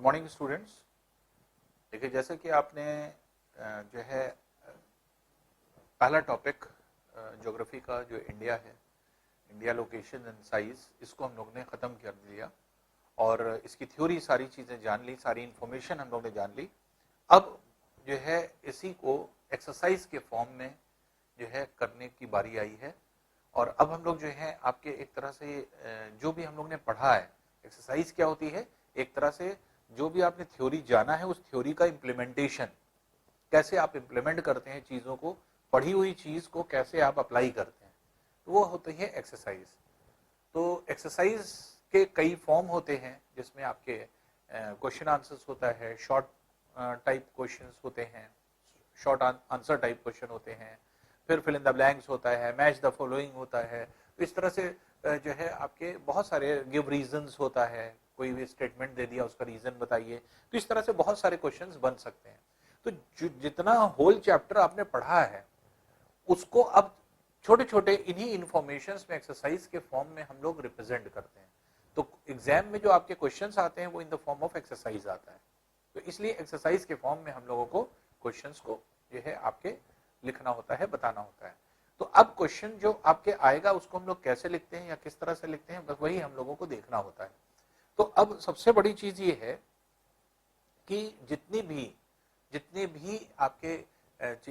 Good morning students. देखिए, जैसे कि आपने जो है पहला टॉपिक ज्योग्राफी का जो इंडिया है, इंडिया लोकेशन एंड साइज, इसको हम लोग ने ख़त्म कर दिया और इसकी थ्योरी सारी चीज़ें जान ली, सारी इंफॉर्मेशन हम लोग ने जान ली। अब जो है इसी को एक्सरसाइज के फॉर्म में जो है करने की बारी आई है। और अब हम लोग जो है आपके एक तरह से जो भी हम लोग ने पढ़ा है, एक्सरसाइज क्या होती है, एक तरह से जो भी आपने थ्योरी जाना है उस थ्योरी का इम्प्लीमेंटेशन, कैसे आप इम्प्लीमेंट करते हैं चीज़ों को, पढ़ी हुई चीज़ को कैसे आप अप्लाई करते हैं, तो वो होती है एक्सरसाइज। तो एक्सरसाइज के कई फॉर्म होते हैं जिसमें आपके क्वेश्चन आंसर्स होता है, शॉर्ट टाइप क्वेश्चंस होते हैं, शॉर्ट आंसर टाइप क्वेश्चन होते हैं, फिर फिल इन द ब्लैंक्स होता है, मैच द फॉलोइंग होता है। तो इस तरह से जो है आपके बहुत सारे गिव रीजंस होता है, कोई भी स्टेटमेंट दे दिया उसका रीजन बताइए। तो इस तरह से बहुत सारे क्वेश्चंस बन सकते हैं। तो जितना होल चैप्टर आपने पढ़ा है उसको अब छोटे छोटे इन्हीं इंफॉर्मेशंस में एक्सरसाइज के फॉर्म में हम लोग रिप्रेजेंट करते हैं। तो एग्जाम में जो आपके क्वेश्चंस आते हैं वो in the form of exercise आता है। तो इसलिए एक्सरसाइज के फॉर्म में हम लोगों को क्वेश्चंस को जो है आपके लिखना होता है, बताना होता है। तो अब क्वेश्चन जो आपके आएगा उसको हम लोग कैसे लिखते हैं या किस तरह से लिखते हैं, बस वही हम लोगों को देखना होता है। तो अब सबसे बड़ी चीज ये है कि जितनी भी आपके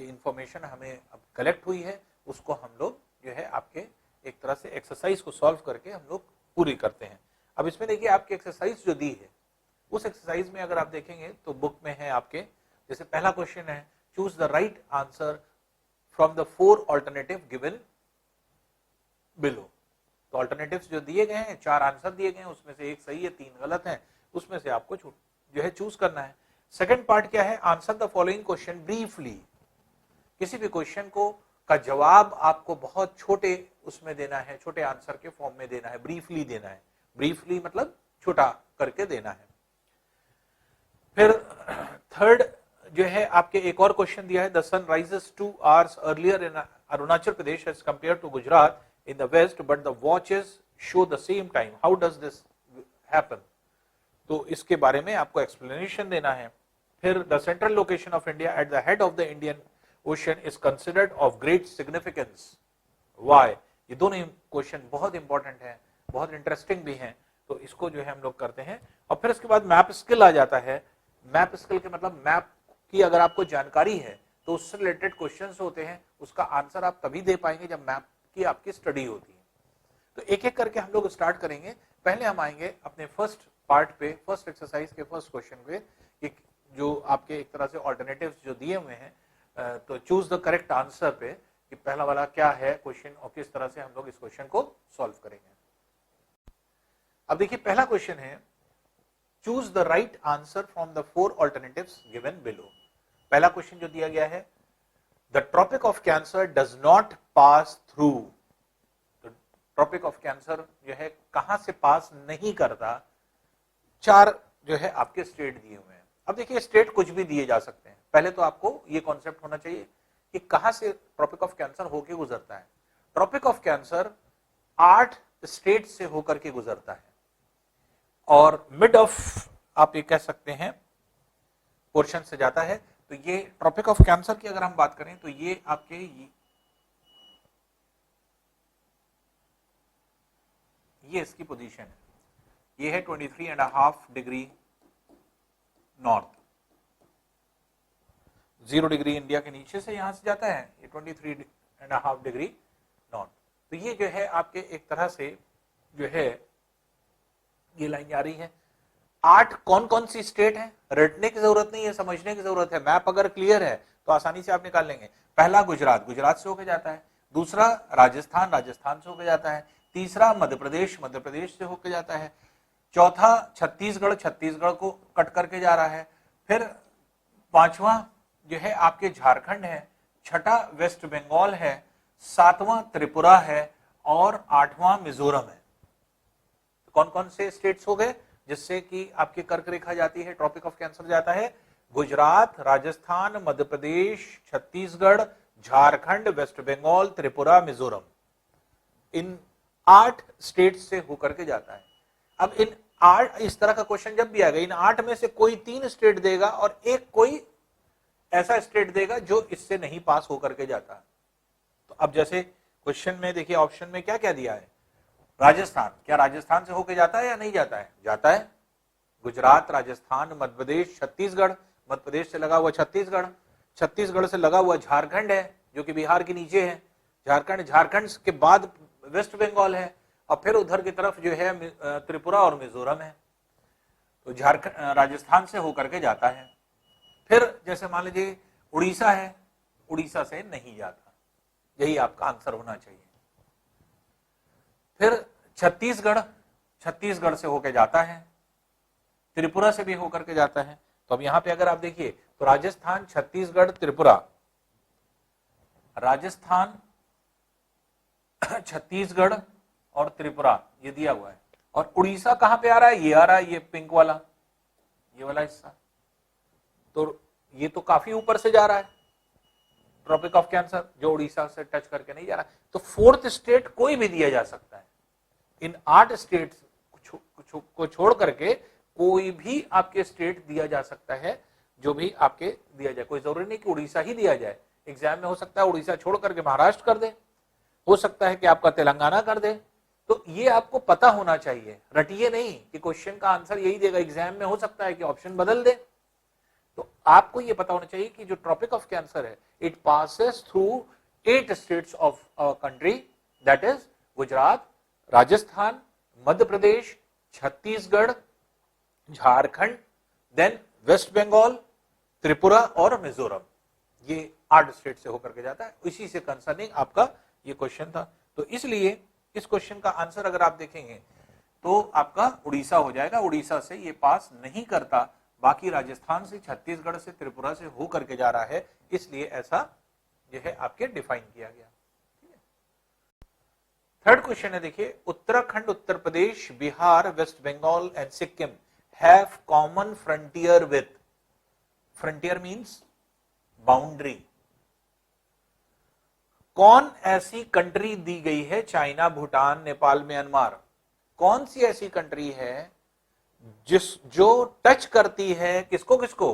इंफॉर्मेशन हमें अब कलेक्ट हुई है उसको हम लोग जो है आपके एक तरह से एक्सरसाइज को सॉल्व करके हम लोग पूरी करते हैं। अब इसमें देखिए आपकी एक्सरसाइज जो दी है, उस एक्सरसाइज में अगर आप देखेंगे तो बुक में है आपके, जैसे पहला क्वेश्चन है, choose the right answer from the 4 alternative given below. तो ऑल्टरनेटिव्स जो दिए गए हैं, 4 आंसर दिए गए हैं, उसमें से एक सही है, 3 गलत हैं, उसमें से आपको जो है चूज करना है। सेकंड पार्ट क्या है, answer the following question briefly. किसी भी क्वेश्चन को का जवाब आपको बहुत छोटे उसमें देना है, छोटे आंसर के फॉर्म में देना है, ब्रीफली देना है। ब्रीफली मतलब छोटा करके देना है। फिर थर्ड जो है आपके एक और क्वेश्चन दिया है, the sun rises 2 hours earlier in Arunachal Pradesh as compare to Gujarat in the west but the watches show the same time, how does this happen? तो इसके बारे में आपको एक्सप्लेनेशन देना है। फिर the central location of India at the head of the Indian Ocean is considered of great significance, why? ये दोनों क्वेश्चन बहुत इंपॉर्टेंट हैं, बहुत इंटरेस्टिंग भी हैं। तो इसको जो है हम लोग करते हैं। और फिर उसके बाद मैप स्किल आ जाता है। मैप स्किल के मतलब मैप की अगर आपको जानकारी है तो उससे रिलेटेड क्वेश्चंस होते हैं, उसका आंसर आप तभी दे पाएंगे जब मैप की आपकी स्टडी होती है। तो एक एक करके हम लोग स्टार्ट करेंगे। पहले हम आएंगे अपने फर्स्ट पार्ट पे, फर्स्ट एक्सरसाइज के फर्स्ट क्वेश्चन पे, कि जो आपके एक तरह से ऑल्टरनेटिव्स जो दिए हुए हैं, तो चूज द करेक्ट आंसर पे कि पहला वाला क्या है क्वेश्चन और किस तरह से हम लोग इस क्वेश्चन को सॉल्व करेंगे। अब देखिए पहला क्वेश्चन है, choose the right answer from the 4 alternatives given below. पहला क्वेश्चन जो दिया गया है, The Tropic of Cancer does not pass through. तो ट्रॉपिक ऑफ कैंसर जो है कहां से पास नहीं करता, 4 जो है आपके स्टेट दिए हुए हैं। अब देखिए स्टेट कुछ भी दिए जा सकते हैं, पहले तो आपको ये कॉन्सेप्ट होना चाहिए कि कहां से ट्रॉपिक ऑफ कैंसर होके गुजरता है। ट्रॉपिक ऑफ कैंसर 8 स्टेट से होकर के गुजरता है और मिड ऑफ आप ये कह सकते हैं पोर्शन से जाता है। तो ये ट्रॉपिक ऑफ कैंसर की अगर हम बात करें तो ये आपके ये इसकी पोजीशन है, ये है 23.5 डिग्री नॉर्थ, 0 डिग्री इंडिया के नीचे से यहां से जाता है, ये 23.5 डिग्री नॉर्थ। तो ये जो है आपके एक तरह से जो है ये लाइन जा रही है। 8 कौन कौन सी स्टेट है, रटने की जरूरत नहीं है, समझने की जरूरत है। मैप अगर क्लियर है तो आसानी से आप निकाल लेंगे। पहला गुजरात, गुजरात से होकर जाता है। दूसरा राजस्थान, राजस्थान से होकर जाता है। तीसरा मध्य प्रदेश, मध्य प्रदेश से होकर जाता है। चौथा छत्तीसगढ़, छत्तीसगढ़ को कट करके जा रहा है। फिर 5वां जो है आपके झारखंड है। छठा वेस्ट बंगाल है। 7वां त्रिपुरा है और 8वां मिजोरम है। तो कौन कौन से स्टेट्स हो गए जिससे कि आपकी कर्क रेखा जाती है, ट्रॉपिक ऑफ कैंसर जाता है? गुजरात, राजस्थान, मध्य प्रदेश, छत्तीसगढ़, झारखंड, वेस्ट बंगाल, त्रिपुरा, मिजोरम, इन 8 स्टेट से होकर के जाता है। अब इन 8 इस तरह का क्वेश्चन जब भी आएगा, इन 8 में से कोई 3 स्टेट देगा और एक कोई ऐसा स्टेट देगा जो इससे नहीं पास होकर के जाता। तो अब जैसे क्वेश्चन में देखिए ऑप्शन में क्या क्या दिया है, राजस्थान, क्या राजस्थान से होकर जाता है या नहीं जाता है? जाता है। गुजरात, राजस्थान, मध्य प्रदेश, छत्तीसगढ़, मध्य प्रदेश से लगा हुआ छत्तीसगढ़, छत्तीसगढ़ से लगा हुआ झारखंड है जो कि बिहार के नीचे है, झारखंड, झारखंड के बाद वेस्ट बंगाल है, और फिर उधर की तरफ जो है त्रिपुरा और मिजोरम है। तो झारखंड राजस्थान से होकर के जाता है। फिर जैसे मान लीजिए उड़ीसा है, उड़ीसा से नहीं जाता, यही आपका आंसर होना चाहिए। फिर छत्तीसगढ़, छत्तीसगढ़ से होकर जाता है, त्रिपुरा से भी होकर के जाता है। तो अब यहां पे अगर आप देखिए तो राजस्थान, छत्तीसगढ़, त्रिपुरा, राजस्थान, छत्तीसगढ़ और त्रिपुरा ये दिया हुआ है। और उड़ीसा कहां पे आ रहा है? ये आ रहा है, ये पिंक वाला, ये वाला हिस्सा। तो ये तो काफी ऊपर से जा रहा है, ट्रॉपिक ऑफ कैंसर, जो उड़ीसा से टच करके नहीं जा रहा है। तो फोर्थ स्टेट कोई भी दिया जा सकता है। इन 8 स्टेट को छोड़ करके कोई भी आपके स्टेट दिया जा सकता है, जो भी आपके दिया जाए। कोई जरूरी नहीं कि उड़ीसा ही दिया जाए, एग्जाम में हो सकता है उड़ीसा छोड़ करके महाराष्ट्र कर दे, हो सकता है कि आपका तेलंगाना कर दे। तो ये आपको पता होना चाहिए, रटिए नहीं कि क्वेश्चन का आंसर यही देगा, एग्जाम में हो सकता है कि ऑप्शन बदल दे। तो आपको ये पता होना चाहिए कि जो ट्रॉपिक ऑफ कैंसर है, it passes through 8 states of country, that is Gujarat, Rajasthan, Madhya Pradesh, Chhattisgarh, Jharkhand, then West Bengal, Tripura और मिजोरम। ये 8 स्टेट से होकर के जाता है। इसी से कंसर्निंग आपका ये क्वेश्चन था। तो इसलिए इस क्वेश्चन का आंसर अगर आप देखेंगे तो आपका उड़ीसा हो जाएगा। उड़ीसा से ये पास नहीं करता, बाकी राजस्थान से, छत्तीसगढ़ से, त्रिपुरा से होकर के जा रहा है, इसलिए ऐसा जो है आपके डिफाइन किया गया। थर्ड क्वेश्चन है, देखिए, Uttarakhand, Uttar Pradesh, Bihar, West Bengal and Sikkim have common frontier with, frontier means boundary. कौन ऐसी कंट्री दी गई है? China, Bhutan, Nepal, Myanmar. कौन सी ऐसी कंट्री है जो टच करती है किसको किसको?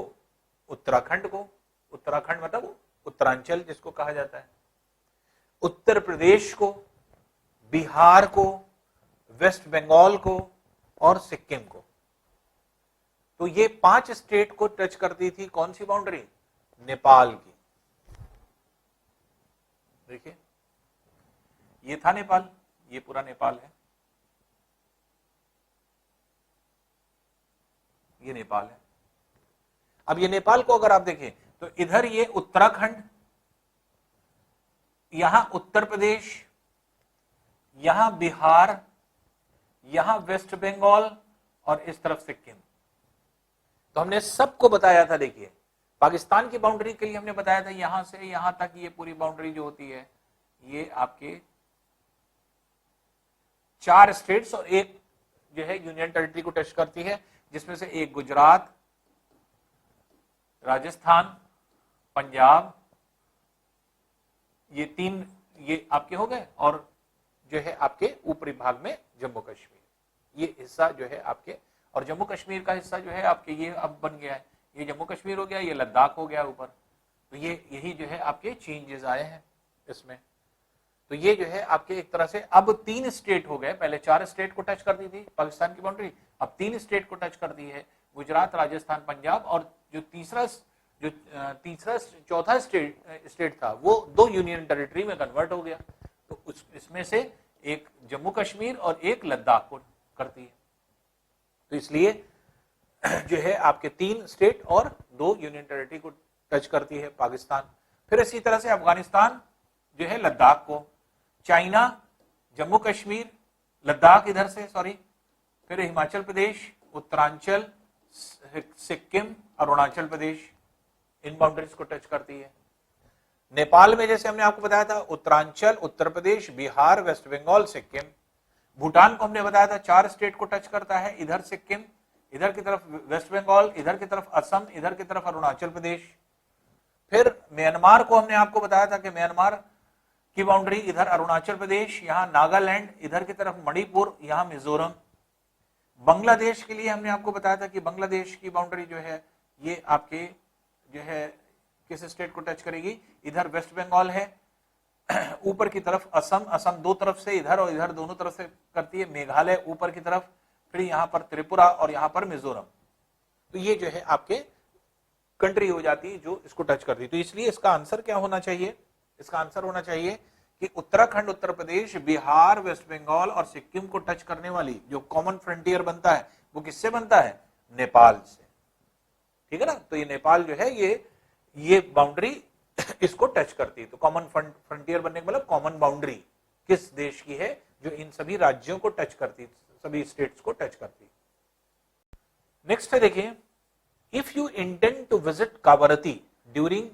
उत्तराखंड को। उत्तराखंड मतलब उत्तरांचल जिसको कहा जाता है, उत्तर प्रदेश को, बिहार को, वेस्ट बंगाल को और सिक्किम को। तो ये 5 स्टेट को टच करती थी कौन सी बाउंड्री? नेपाल की। देखिए ये था नेपाल, ये पूरा नेपाल है, ये नेपाल है। अब ये नेपाल को अगर आप देखें तो इधर ये उत्तराखंड, यहां उत्तर प्रदेश, यहां बिहार, यहां वेस्ट बंगाल और इस तरफ सिक्किम। तो हमने सबको बताया था, देखिए पाकिस्तान की बाउंड्री के लिए हमने बताया था यहां से यहां तक ये पूरी बाउंड्री जो होती है ये आपके 4 स्टेट्स और एक जो है यूनियन टेरिटरी को टच करती है, जिसमें से एक गुजरात, राजस्थान, पंजाब, ये 3 ये आपके हो गए, और जो है आपके ऊपरी भाग में जम्मू कश्मीर, ये हिस्सा जो है आपके, और जम्मू कश्मीर का हिस्सा जो है आपके ये अब बन गया है, ये जम्मू कश्मीर हो गया, ये लद्दाख हो गया ऊपर। तो ये यही जो है आपके चेंजेस आए हैं इसमें। तो ये जो है आपके एक तरह से अब 3 स्टेट हो गए, पहले 4 स्टेट को टच कर दी थी पाकिस्तान की बाउंड्री, अब 3 स्टेट को टच कर दी है, गुजरात, राजस्थान, पंजाब, और जो तीसरा चौथा स्टेट था वो 2 यूनियन टेरिटरी में कन्वर्ट हो गया। तो इसमें से एक जम्मू कश्मीर और एक लद्दाख को करती है। तो इसलिए जो है आपके 3 स्टेट और 2 यूनियन टेरिटरी को टच करती है पाकिस्तान। फिर इसी तरह से अफगानिस्तान जो है लद्दाख को, चाइना, जम्मू कश्मीर, लद्दाख इधर से सॉरी, फिर हिमाचल प्रदेश, उत्तरांचल, सिक्किम, अरुणाचल प्रदेश, इन बाउंड्रीज को टच करती है। नेपाल में जैसे हमने आपको बताया था उत्तरांचल, उत्तर प्रदेश, बिहार, वेस्ट बंगाल, सिक्किम। भूटान को हमने बताया था 4 स्टेट को टच करता है, इधर सिक्किम, इधर की तरफ वेस्ट बंगाल, इधर की तरफ असम, इधर की तरफ अरुणाचल प्रदेश। फिर म्यांमार को हमने आपको बताया था कि म्यांमार की बाउंड्री इधर अरुणाचल प्रदेश, यहां नागालैंड, इधर की तरफ मणिपुर, यहां मिजोरम। बांग्लादेश के लिए हमने आपको बताया था कि बांग्लादेश की बाउंड्री जो है ये आपके जो है किस स्टेट को टच करेगी, इधर वेस्ट बंगाल है, ऊपर की तरफ असम, असम दो तरफ से इधर और इधर दोनों तरफ से करती है, मेघालय ऊपर की तरफ, फिर यहाँ पर त्रिपुरा और यहाँ पर मिजोरम। तो ये जो है आपके कंट्री हो जाती है जो इसको टच करती है। तो इसलिए इसका आंसर क्या होना चाहिए, इसका आंसर होना चाहिए कि उत्तराखंड, उत्तर प्रदेश, बिहार, वेस्ट बंगाल और सिक्किम को टच करने वाली जो कॉमन फ्रंटियर बनता है वो किससे बनता है, नेपाल से। ठीक है ना, तो ये नेपाल जो है ये बाउंड्री इसको टच करती है। तो कॉमन फ्रंटियर बनने का मतलब कॉमन बाउंड्री किस देश की है, जो इन सभी राज्यों को टच करती, सभी स्टेट्स को टच करती। नेक्स्ट है देखिए, if you intend to visit Kavaratti during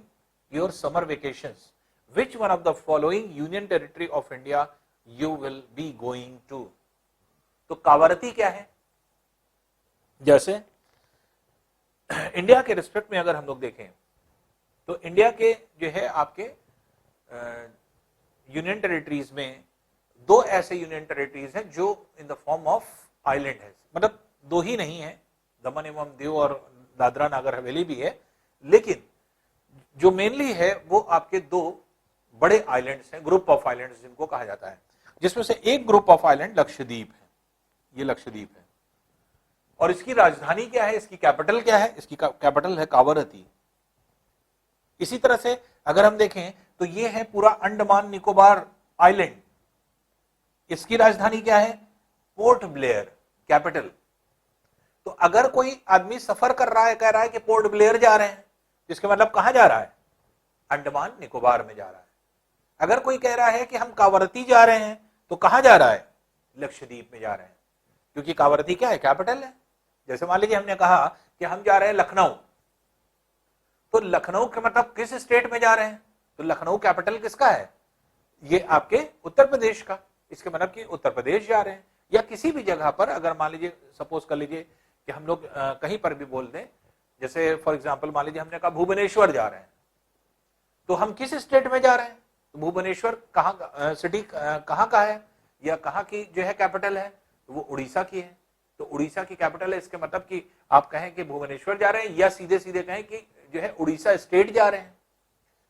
your summer vacations, which one of the following union territory of India you will be going to? तो कावरती क्या है, जैसे इंडिया के रिस्पेक्ट में अगर हम लोग देखें तो इंडिया के जो है आपके यूनियन टेरिटरीज में दो ऐसे यूनियन टेरिटरीज हैं जो in the form of island है, मतलब दो ही नहीं है, दमन एवं दीव और दादरा नागर हवेली भी है, लेकिन जो मेनली है वो आपके दो बड़े आइलैंड्स हैं, ग्रुप ऑफ आइलैंड्स जिनको कहा जाता है, जिसमें से एक ग्रुप ऑफ आइलैंड लक्षद्वीप है, ये लक्षद्वीप है। और इसकी राजधानी क्या है, इसकी कैपिटल क्या है, इसकी कैपिटल है कावरती। इसी तरह से अगर हम देखें तो ये है पूरा अंडमान निकोबार आइलैंड, इसकी राजधानी क्या है, पोर्ट ब्लेयर, कैपिटल। तो अगर कोई आदमी सफर कर रहा है, कह रहा है कि पोर्ट ब्लेयर जा रहे हैं, इसके मतलब कहां जा रहा है, अंडमान निकोबार में जा रहा है। अगर कोई कह रहा है कि हम कावरती जा रहे हैं, तो कहां जा रहा है, लक्षद्वीप में जा रहे हैं, क्योंकि कावरती क्या है, कैपिटल है। जैसे मान लीजिए हमने कहा कि हम जा रहे हैं लखनऊ, तो लखनऊ का मतलब किस स्टेट में जा रहे हैं, तो लखनऊ कैपिटल किसका है, ये आपके उत्तर प्रदेश का, इसके मतलब कि उत्तर प्रदेश जा रहे हैं। या किसी भी जगह पर अगर मान लीजिए सपोज कर लीजिए कि हम लोग कहीं पर भी बोल दें, जैसे फॉर एग्जांपल मान लीजिए हमने कहा भुवनेश्वर जा रहे हैं, तो हम किस स्टेट में जा रहे हैं, तो भुवनेश्वर कहाँ सिटी कहाँ का है या कहाँ की जो है कैपिटल है, तो वो उड़ीसा की है, तो उड़ीसा की कैपिटल है। इसके मतलब कि आप कहें कि भुवनेश्वर जा रहे हैं या सीधे सीधे कहें कि जो है उड़ीसा स्टेट जा रहे हैं।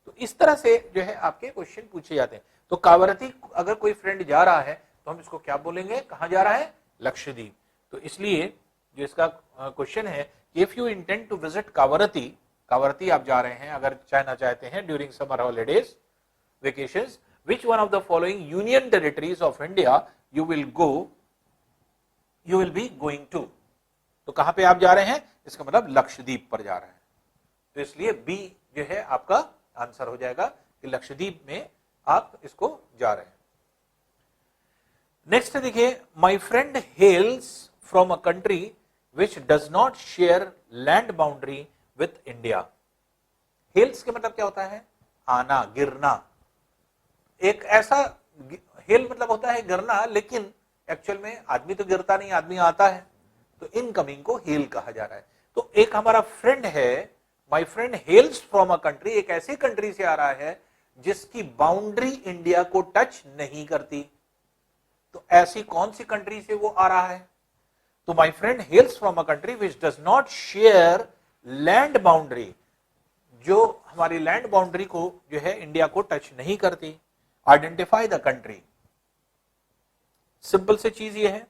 तो इस तरह से जो है आपके क्वेश्चन पूछे जाते हैं। तो कावरती अगर कोई फ्रेंड जा रहा है तो हम इसको क्या बोलेंगे, कहां जा रहा है, लक्षद्वीप। तो इसलिए जो इसका क्वेश्चन है, if you intend to visit Kavaratti, Kavaratti आप जा रहे हैं अगर जाना चाहते हैं during summer holidays vacations, which one of the following union territories of India you will be going to? तो कहां पे आप जा रहे हैं, इसका मतलब लक्षद्वीप पर जा रहे हैं। तो इसलिए बी जो है आपका आंसर हो जाएगा कि लक्षद्वीप में आप इसको जा रहे हैं। नेक्स्ट देखिए, my friend hails from a country which does not share land boundary with India. Hails के मतलब क्या होता है, आना, गिरना। एक ऐसा हेल मतलब होता है गिरना, लेकिन एक्चुअल में आदमी तो गिरता नहीं, आदमी आता है, तो इनकमिंग को हेल कहा जा रहा है। तो एक हमारा फ्रेंड है, my friend hails from a country, एक ऐसी कंट्री से आ रहा है जिसकी बाउंड्री इंडिया को टच नहीं करती। तो ऐसी कौन सी कंट्री से वो आ रहा है, तो my friend hails from a country which does not share land boundary, जो हमारी लैंड बाउंड्री को जो है इंडिया को टच नहीं करती। Identify the country. सिंपल से चीज ये है,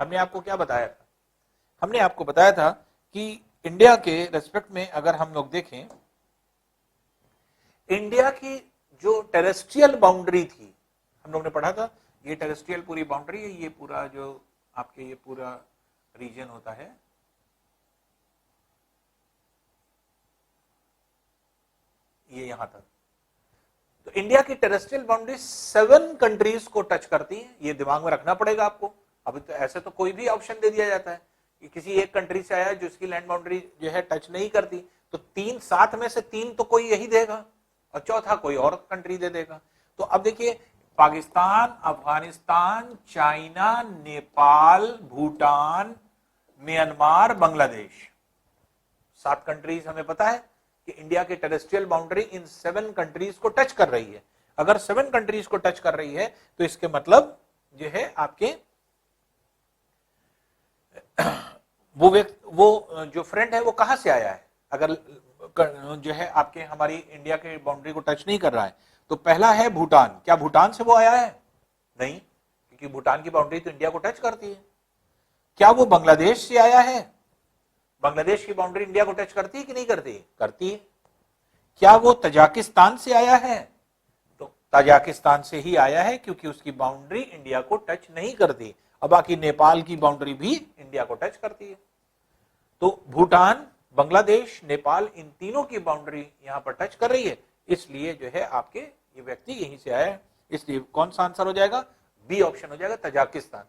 हमने आपको क्या बताया था, हमने आपको बताया था कि इंडिया के रेस्पेक्ट में अगर हम लोग देखें, इंडिया की जो टेरेस्ट्रियल बाउंड्री थी, हम लोग ने पढ़ा था, ये टेरेस्ट्रियल पूरी बाउंड्री है, ये पूरा जो आपके ये पूरा रीजन होता है, ये यहां तक। तो इंडिया की टेरेस्ट्रियल बाउंड्री 7 कंट्रीज को टच करती है, ये दिमाग में रखना पड़ेगा आपको। अभी तो ऐसे तो कोई भी ऑप्शन दे दिया जाता है कि किसी एक कंट्री से आया जो इसकी लैंड बाउंड्री जो है टच नहीं करती, तो 7 में से 3 तो कोई यही देगा और चौथा कोई और कंट्री दे देगा। तो अब देखिए, Pakistan, Afghanistan, China, Nepal, Bhutan, Myanmar, Bangladesh, 7 countries हमें पता है कि इंडिया की टेरेस्ट्रियल बाउंड्री इन 7 कंट्रीज को टच कर रही है। अगर 7 कंट्रीज को टच कर रही है तो इसके मतलब जो है आपके वो जो फ्रेंड है वो कहां से आया है, अगर जो है आपके हमारी इंडिया के बाउंड्री को टच नहीं कर रहा है, तो पहला है भूटान। क्या भूटान से वो आया है? नहीं, क्योंकि भूटान की बाउंड्री तो इंडिया को टच करती है। क्या वो बांग्लादेश से आया है? बांग्लादेश की बाउंड्री इंडिया को टच करती है कि नहीं करती? करती है। क्या वो तजाकिस्तान से आया है? तो तजाकिस्तान से ही आया है, क्योंकि उसकी बाउंड्री इंडिया को टच नहीं करती। अब बाकी नेपाल की बाउंड्री भी इंडिया को टच करती है। तो भूटान, बांग्लादेश, नेपाल, इन तीनों की बाउंड्री यहां पर टच कर रही है, इसलिए जो है आपके ये व्यक्ति यहीं से आया है। इसलिए कौन सा आंसर हो जाएगा? बी ऑप्शन हो जाएगा, तजाकिस्तान।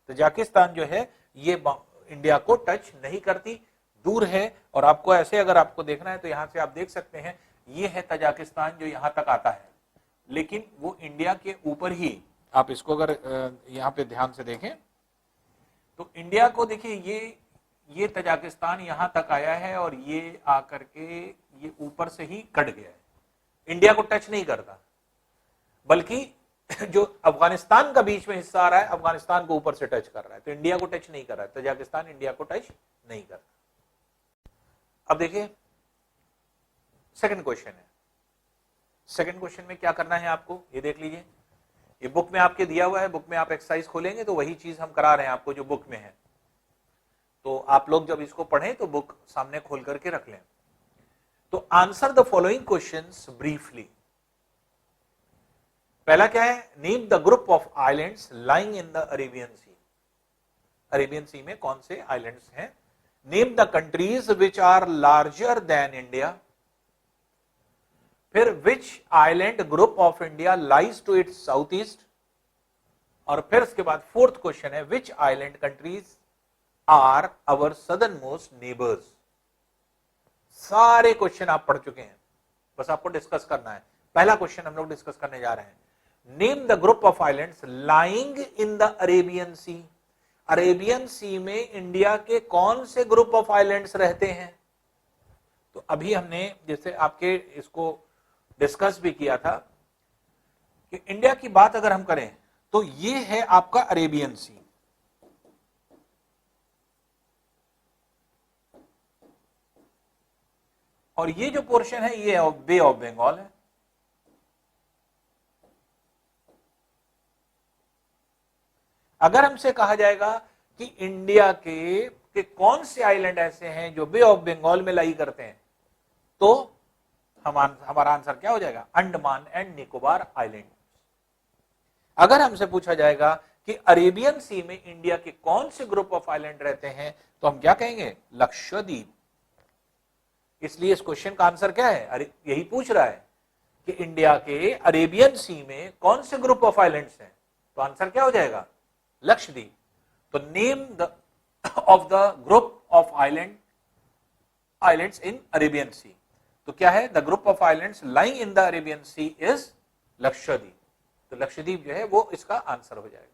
तजाकिस्तान जो है ये इंडिया को टच नहीं करती, दूर है। और आपको ऐसे अगर आपको देखना है तो यहां से आप देख सकते हैं, ये है तजाकिस्तान जो यहां तक आता है, लेकिन वो इंडिया के ऊपर ही, आप इसको अगर यहां पे ध्यान से देखें तो इंडिया को देखिए, ये तजाकिस्तान यहां तक आया है और ये आकर के ये ऊपर से ही कट गया है, इंडिया को टच नहीं करता। बल्कि जो अफगानिस्तान का बीच में हिस्सा आ रहा है, अफगानिस्तान को ऊपर से टच कर रहा है, तो इंडिया को टच नहीं कर रहा है। तजाकिस्तान इंडिया को टच नहीं करता। अब देखिए सेकंड क्वेश्चन है। सेकंड क्वेश्चन में क्या करना है आपको, ये देख लीजिए। ये बुक में आपके दिया हुआ है, बुक में आप एक्सरसाइज खोलेंगे तो वही चीज हम करा रहे हैं आपको जो बुक में है। तो आप लोग जब इसको पढ़ें तो बुक सामने खोल करके रख लें। तो answer the following questions briefly. पहला क्या है? Name the group of islands lying in the Arabian Sea. Arabian Sea में कौन से आइलैंड्स हैं? Name the countries which are larger than India. फिर which island group of India lies to its south east. और फिर उसके बाद fourth question है, which island countries are our southern most neighbours. सारे क्वेश्चन आप पढ़ चुके हैं, बस आपको डिस्कस करना है। पहला क्वेश्चन हम लोग डिस्कस करने जा रहे हैं, name the group of islands lying in the Arabian Sea. Arabian Sea में इंडिया के कौन से ग्रुप ऑफ आइलैंड्स रहते हैं? तो अभी हमने जैसे आपके इसको डिस्कस भी किया था कि इंडिया की बात अगर हम करें तो ये है आपका अरेबियन सी। और ये जो पोर्शन है ये बे ऑफ बंगाल है। अगर हमसे कहा जाएगा कि इंडिया के कौन से आइलैंड ऐसे हैं जो बे ऑफ बंगाल में लाई करते हैं, तो हमारा आंसर क्या हो जाएगा? Andaman and Nicobar island. अगर हमसे पूछा जाएगा कि अरेबियन सी में इंडिया के कौन से ग्रुप ऑफ आइलैंड रहते हैं, तो हम क्या कहेंगे? लक्षद्वीप। इसलिए इस क्वेश्चन का आंसर क्या है? अरे यही पूछ रहा है कि इंडिया के अरेबियन सी में कौन से ग्रुप ऑफ आइलैंड्स हैं, तो आंसर क्या हो जाएगा? लक्षद्वीप। तो name the of the group of islands in Arabian Sea. तो क्या है? The group of islands lying in the Arabian Sea is Lakshadweep. तो लक्षद्वीप जो है वो इसका आंसर हो जाएगा।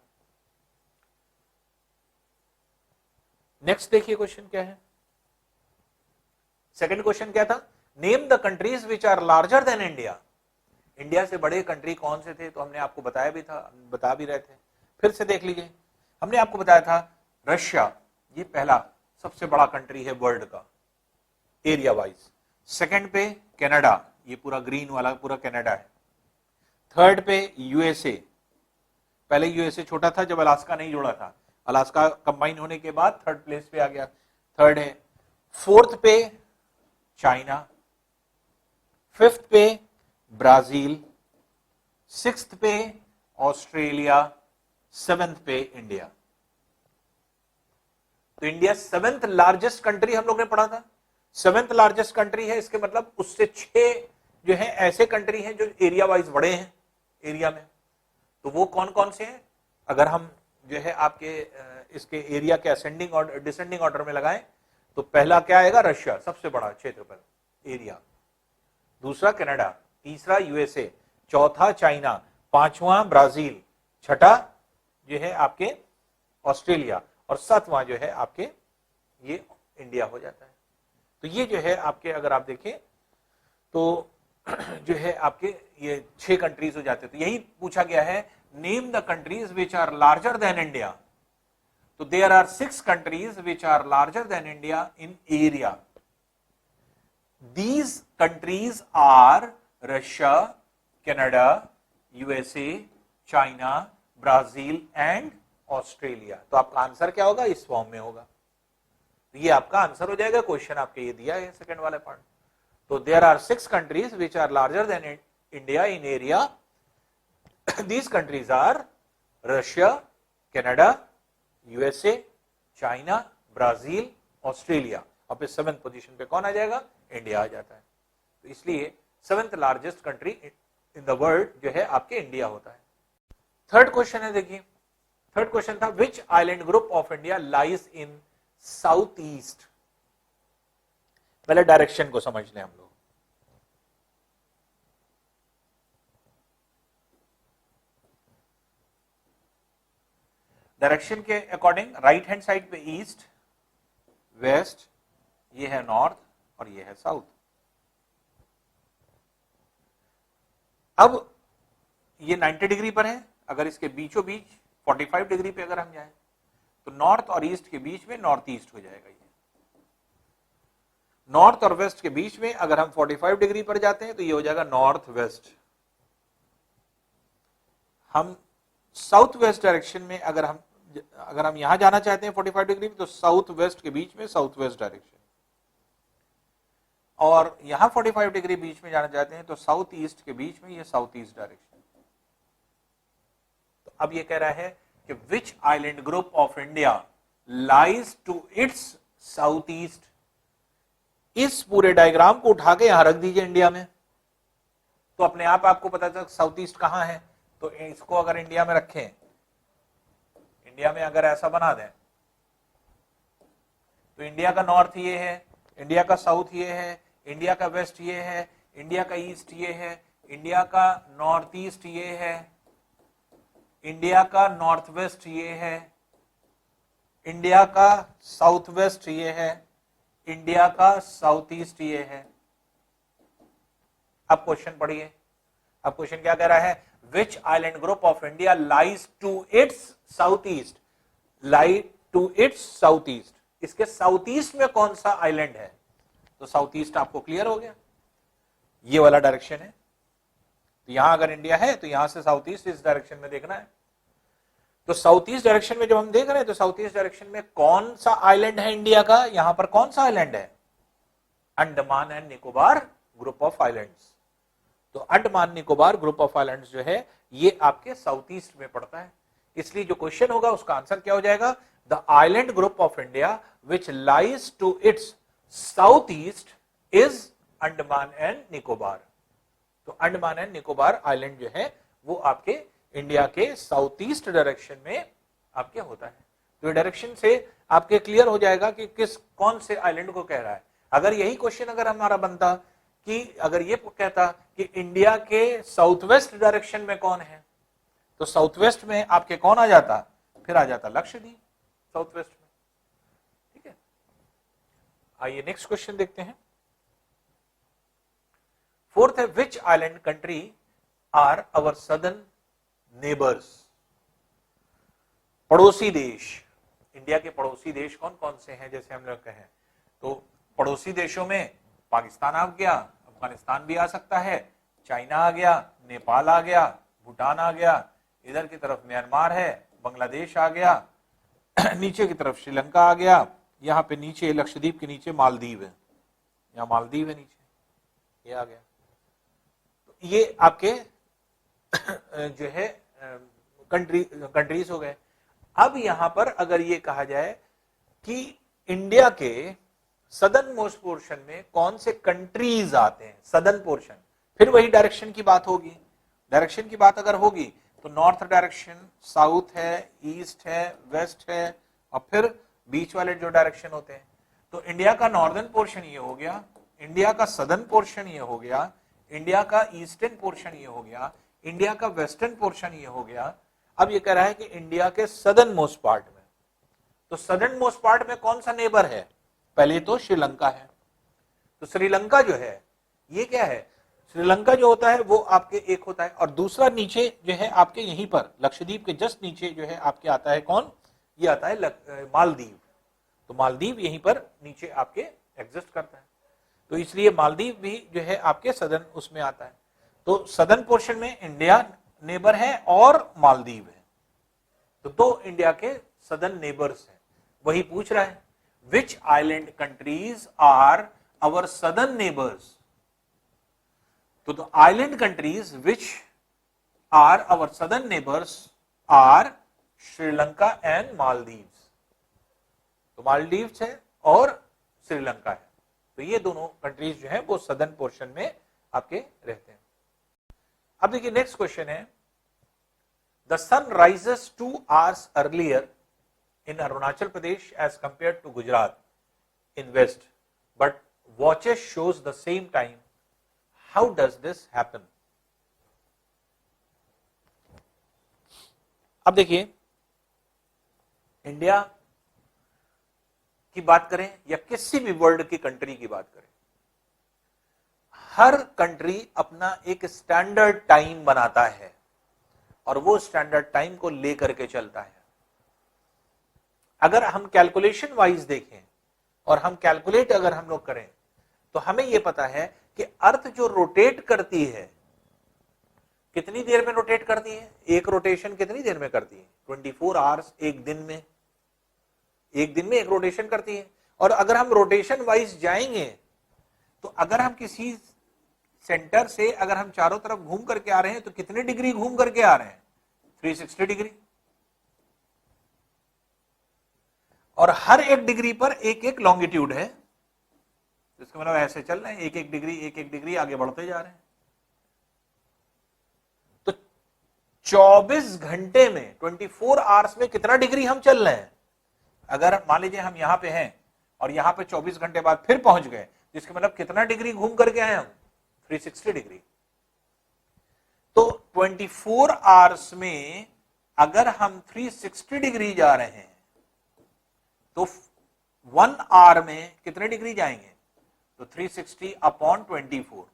नेक्स्ट देखिए क्वेश्चन क्या है। सेकंड क्वेश्चन क्या था? Name the countries which are larger than India. India से बड़े कंट्री कौन से थे? तो हमने आपको बताया भी था, बता भी रहे थे। फिर से देख लीजिए, हमने आपको बताया था रशिया ये पहला सबसे बड़ा कंट्री है वर्ल्ड का एरिया वाइज। सेकंड पे कनाडा, ये पूरा ग्रीन वाला पूरा कनाडा है। थर्ड पे यूएसए, पहले यूएसए छोटा था जब अलास्का नहीं जुड़ा था, अलास्का कंबाइन होने के बाद थर्ड प्लेस पे आ गया, थर्ड है। फोर्थ पे चाइना, फिफ्थ पे ब्राजील, सिक्स्थ पे ऑस्ट्रेलिया, सेवेंथ पे इंडिया। तो इंडिया सेवेंथ लार्जेस्ट कंट्री हम लोग ने पढ़ा था। सेवेंथ लार्जेस्ट कंट्री है, इसके मतलब उससे 6 जो है ऐसे कंट्री हैं जो एरिया वाइज बड़े हैं एरिया में। तो वो कौन कौन से हैं? अगर हम जो है आपके इसके एरिया के असेंडिंग और डिसेंडिंग ऑर्डर में लगाएं तो पहला क्या आएगा? रशिया, सबसे बड़ा क्षेत्रफल एरिया। दूसरा कनाडा, तीसरा यूएसए, चौथा चाइना, पांचवा ब्राजील, छठा जो है आपके ऑस्ट्रेलिया और सातवां जो है आपके ये इंडिया हो जाता है। तो ये जो है आपके अगर आप देखें तो जो है आपके ये 6 कंट्रीज हो जाते हैं। तो यही पूछा गया है, name the countries which are larger than India. तो there are 6 countries which are larger than India in area. These countries are Russia, Canada, USA, China, Brazil and Australia. तो आपका आंसर क्या होगा? इस फॉर्म में होगा. तो ये आपका आंसर हो जाएगा. क्वेश्चन आपके ये दिया है सेकंड वाले पार्ट. तो there are 6 countries which are larger than India in area. These countries are Russia, Canada, USA, China, Brazil, Australia. और फिर 7th पोजीशन पे कौन आ जाएगा? इंडिया आ जाता है. तो इसलिए 7th largest country in the world जो है आपके इंडिया होता है. थर्ड क्वेश्चन है, देखिए थर्ड क्वेश्चन था which island group of India lies in south east. पहले डायरेक्शन को समझ लें हम लोग. डायरेक्शन के अकॉर्डिंग राइट हैंड साइड पे ईस्ट, वेस्ट, ये है नॉर्थ और ये है साउथ. अब ये 90 डिग्री पर है. अगर इसके बीचों बीच 45 डिग्री पे अगर हम जाएं तो नॉर्थ और ईस्ट के बीच में नॉर्थ ईस्ट हो जाएगा. ये नॉर्थ और वेस्ट के बीच में अगर हम 45 डिग्री पर जाते हैं तो ये हो जाएगा नॉर्थ वेस्ट. हम साउथ वेस्ट डायरेक्शन में अगर हम यहां जाना चाहते हैं 45 डिग्री तो साउथ वेस्ट के बीच में साउथ वेस्ट डायरेक्शन, और यहां 45 डिग्री बीच में जाना चाहते हैं तो साउथ ईस्ट के बीच में ये साउथ ईस्ट डायरेक्शन. तो अब ये कह रहा है कि which island group of India lies to its south east. इस पूरे डायग्राम को उठा के यहां रख दीजिए इंडिया में, तो अपने आप आपको पता चल साउथ ईस्ट कहां है. तो इसको अगर इंडिया में रखें, इंडिया में अगर ऐसा बना दें तो इंडिया का नॉर्थ ये है, इंडिया का साउथ ये है, इंडिया का वेस्ट ये है, इंडिया का ईस्ट ये है, इंडिया का नॉर्थ ईस्ट ये है, इंडिया का नॉर्थ वेस्ट ये है, इंडिया का साउथ वेस्ट ये है, इंडिया का साउथ ईस्ट ये है. अब क्वेश्चन पढ़िए. अब क्वेश्चन क्या कह रहा है? Which island group of India lies to its south east. Lie to its south east. इसके साउथ ईस्ट में कौन सा आइलैंड है? तो साउथ ईस्ट आपको क्लियर हो गया, ये वाला डायरेक्शन है. तो यहां अगर इंडिया है तो यहां से साउथ ईस्ट इस डायरेक्शन में देखना है. तो साउथ ईस्ट डायरेक्शन में जब हम देख रहे हैं तो साउथ ईस्ट डायरेक्शन में कौन सा आइलैंड है इंडिया का? यहां पर कौन सा आइलैंड है? Andaman and Nicobar group of islands. तो Andaman Nicobar group of islands जो है ये आपके साउथ ईस्ट में पड़ता है. इसलिए जो क्वेश्चन होगा उसका आंसर क्या हो जाएगा? The island group of India which lies to its south east is Andaman and Nicobar. तो अंडमान एंड निकोबार आइलैंड जो है वो आपके इंडिया के साउथ ईस्ट डायरेक्शन में आपके होता है. तो ये डायरेक्शन से आपके क्लियर हो जाएगा कि किस कौन से आइलैंड को कह रहा है. अगर यही क्वेश्चन अगर हमारा बनता कि अगर ये कहता कि इंडिया के साउथ वेस्ट डायरेक्शन में कौन है, तो साउथ वेस्ट में आपके कौन आ जाता? फिर आ जाता लक्षद्वीप साउथ वेस्ट में. ठीक है, आइए नेक्स्ट क्वेश्चन देखते हैं. फोर्थ है which island country are our southern neighbours. पड़ोसी देश. इंडिया के पड़ोसी देश कौन कौन से हैं? जैसे हम लोग कहें तो पड़ोसी देशों में पाकिस्तान आ गया, अफगानिस्तान भी आ सकता है, चाइना आ गया, नेपाल आ गया, भूटान आ गया, इधर की तरफ म्यांमार है, बांग्लादेश आ गया, नीचे की तरफ श्रीलंका आ गया, यहाँ पे नीचे लक्षद्वीप के नीचे मालदीव है, यहाँ मालदीव है नीचे, ये आ गया. तो ये आपके जो है कंट्रीज हो गए. अब यहां पर अगर ये कहा जाए कि इंडिया के सदर्न मोस्ट पोर्शन में कौन से कंट्रीज आते हैं, सदर्न पोर्शन, फिर वही डायरेक्शन की बात होगी. डायरेक्शन की बात अगर होगी तो नॉर्थ डायरेक्शन, साउथ है, ईस्ट है, वेस्ट है, और फिर बीच वाले जो डायरेक्शन होते हैं. तो इंडिया का नॉर्दर्न पोर्शन ये हो गया, इंडिया का सदर्न पोर्शन ये हो गया, इंडिया का ईस्टर्न पोर्शन ये हो गया, इंडिया का वेस्टर्न पोर्शन ये हो गया. अब ये कह रहा है कि इंडिया के सदर्न मोस्ट पार्ट में, तो सदर्न मोस्ट पार्ट में कौन सा नेबर है? पहले तो श्रीलंका है. तो श्रीलंका जो है ये क्या है? श्रीलंका जो होता है वो आपके एक होता है, और दूसरा नीचे जो है आपके यहीं पर लक्षद्वीप के जस्ट नीचे जो है आपके आता है कौन? ये आता है मालदीव। तो मालदीव यहीं पर नीचे आपके एग्जिस्ट करता है, तो इसलिए मालदीव भी जो है आपके सदर्न उसमें आता है। तो सदर्न पोर्शन में इंडिया नेबर है और मालदीव है, तो दो इंडिया के सदर्न नेबर्स हैं। वही पूछ रहा है which island countries are our southern neighbours. तो the island countries which are our southern neighbours are Sri Lanka and Maldives. तो मालदीव्स है और श्रीलंका है, तो ये दोनों कंट्रीज जो है वो सदर्न पोर्शन में आपके रहते हैं। अब देखिए नेक्स्ट क्वेश्चन है, the sun rises 2 hours earlier in Arunachal Pradesh as compare to Gujarat in west, but watches shows the same time, how does this happen. अब देखिए इंडिया की बात करें या किसी भी वर्ल्ड की कंट्री की बात करें, हर कंट्री अपना एक स्टैंडर्ड टाइम बनाता है और वो स्टैंडर्ड टाइम को लेकर के चलता है। अगर हम कैलकुलेशन वाइज देखें और हम कैलकुलेट अगर हम लोग करें तो हमें यह पता है कि अर्थ जो रोटेट करती है कितनी देर में रोटेट करती है, एक रोटेशन कितनी देर में करती है, 24 आवर्स, एक दिन में एक रोटेशन करती है। और अगर हम रोटेशन वाइज जाएंगे तो अगर हम किसी सेंटर से अगर हम चारों तरफ घूम करके आ रहे हैं तो कितने डिग्री घूम करके आ रहे हैं, 360 डिग्री। और हर एक डिग्री पर एक एक लॉन्गिट्यूड है, इसका मतलब ऐसे चल रहे हैं, एक एक डिग्री आगे बढ़ते जा रहे हैं। तो 24 घंटे में 24 आवर्स में कितना डिग्री हम चल रहे हैं। अगर मान लीजिए हम यहां पे हैं और यहां पे 24 घंटे बाद फिर पहुंच गए, जिसका मतलब कितना डिग्री घूम करके आए हम, 360 डिग्री। तो 24 आवर्स में अगर हम 360 डिग्री जा रहे हैं तो 1 आवर में कितने डिग्री जाएंगे, तो 360 अपॉन 24।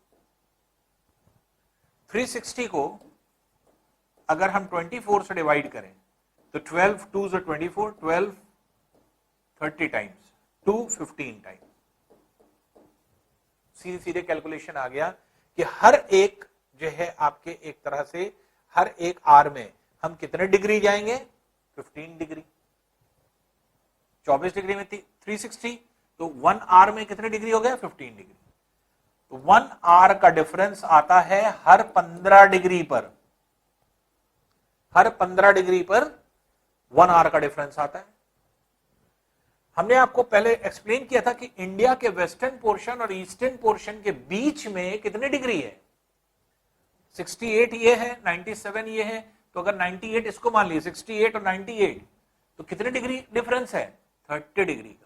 360 को अगर हम 24 से डिवाइड करें तो 12 2 से 24, 12 30 टाइम्स, 215 टाइम्स। सीधे सीधे कैलकुलेशन आ गया कि हर एक जो है आपके एक तरह से हर एक आवर में हम कितने डिग्री जाएंगे, 15 डिग्री। 24 डिग्री में 360, तो 1 आवर में कितने डिग्री हो गया, 15 डिग्री। तो 1 आवर का डिफरेंस आता है हर 15 डिग्री पर, हर 15 डिग्री पर 1 आवर का डिफरेंस आता है। हमने आपको पहले एक्सप्लेन किया था कि इंडिया के वेस्टर्न पोर्शन और ईस्टर्न पोर्शन के बीच में कितने डिग्री है, 68 ये है, 97 ये है। तो अगर 98 इसको मान लीजिए, 68 और 98, तो कितने डिग्री डिफरेंस है, 30 डिग्री का।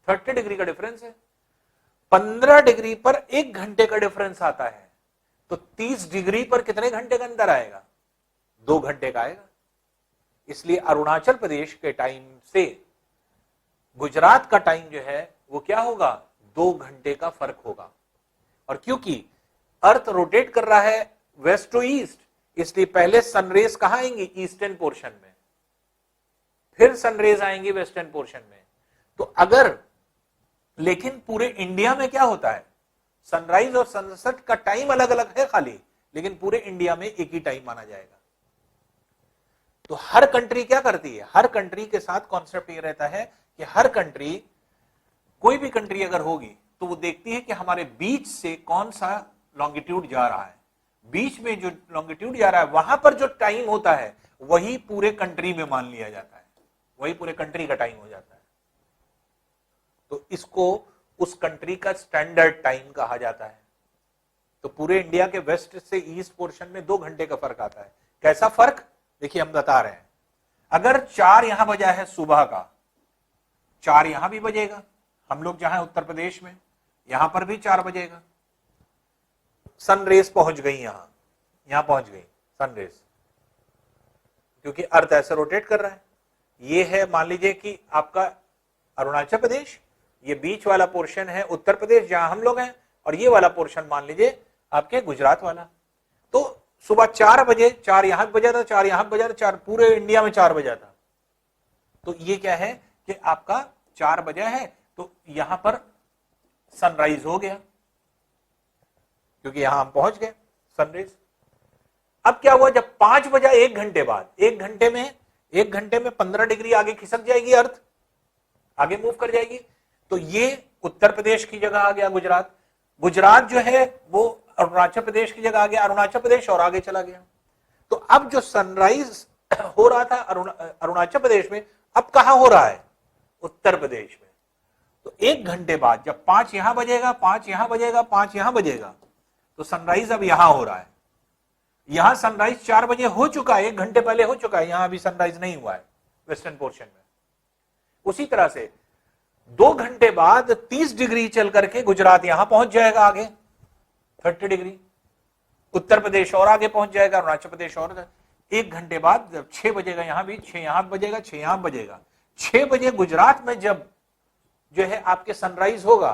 30 डिग्री का डिफरेंस है। 15 डिग्री पर 1 घंटे का डिफरेंस आता है, तो 30 डिग्री पर कितने घंटे का अंदर आएगा, 2 घंटे का आएगा। इसलिए अरुणाचल प्रदेश के टाइम से गुजरात का टाइम जो है वो क्या होगा, 2 घंटे का फर्क होगा। और क्योंकि अर्थ रोटेट कर रहा है वेस्ट टू ईस्ट, इसलिए पहले सनरेज कहां आएंगी, ईस्टर्न पोर्शन में, फिर सनरेज आएंगी वेस्टर्न पोर्शन में। तो अगर, लेकिन पूरे इंडिया में क्या होता है, सनराइज और सनसेट का टाइम अलग अलग है खाली, लेकिन पूरे इंडिया में एक ही टाइम माना जाएगा। तो हर कंट्री क्या करती है, हर कंट्री के साथ कॉन्सेप्ट ये रहता है कि हर कंट्री, कोई भी कंट्री अगर होगी तो वो देखती है कि हमारे बीच से कौन सा लॉन्गिट्यूड जा रहा है, बीच में जो लॉन्गिट्यूड जा रहा है वहां पर जो टाइम होता है वही पूरे कंट्री में मान लिया जाता है, वही पूरे कंट्री का टाइम हो जाता है। तो इसको उस कंट्री का स्टैंडर्ड टाइम कहा जाता है। तो पूरे इंडिया के वेस्ट से ईस्ट पोर्शन में 2 घंटे का फर्क आता है। कैसा फर्क, देखिए हम बता रहे हैं, अगर 4 यहां बजा है सुबह का, 4 यहां भी बजेगा, हम लोग जहां उत्तर प्रदेश में यहां पर भी 4 बजेगा। सनरेज पहुंच गई, यहां पहुंच गई सनरेज, क्योंकि अर्थ ऐसे रोटेट कर रहा है। ये है, मान लीजिए कि आपका अरुणाचल प्रदेश, ये बीच वाला पोर्शन है उत्तर प्रदेश जहां हम लोग हैं, और ये वाला पोर्शन मान लीजिए आपके गुजरात वाला। तो सुबह 4 बजे 4 यहां बजा था, 4 यहां बजा था, 4 पूरे इंडिया में 4 बजा था। तो ये क्या है कि आपका 4 बजा है, तो यहां पर सनराइज हो गया, क्योंकि यहां हम पहुंच गए सनराइज। अब क्या हुआ, जब 5 बजा, 1 घंटे बाद, 1 घंटे में 15 डिग्री आगे खिसक जाएगी, अर्थ आगे मूव कर जाएगी। तो ये उत्तर प्रदेश की जगह आ गया गुजरात, गुजरात जो है वो अरुणाचल प्रदेश की जगह आ गया, अरुणाचल प्रदेश और आगे चला गया। तो अब जो सनराइज हो रहा था अरुणाचल प्रदेश में, अब कहां हो रहा है, उत्तर प्रदेश में। तो 1 घंटे बाद जब 5 यहां बजेगा, 5 यहां बजेगा, 5 यहां बजेगा, तो सनराइज अब यहां हो रहा है। यहां सनराइज 4 बजे हो चुका है, 1 घंटे पहले हो चुका है, यहां अभी सनराइज नहीं हुआ है वेस्टर्न पोर्शन में। उसी तरह से 2 घंटे बाद 30 डिग्री चल करके गुजरात यहां पहुंच जाएगा आगे 30 डिग्री, उत्तर प्रदेश और आगे पहुंच जाएगा, अरुणाचल प्रदेश और। 1 घंटे बाद जब 6 बजेगा, यहां भी 6 यहां बजेगा, 6 यहां बजेगा, 6 बजे गुजरात में जब जो है आपके सनराइज होगा,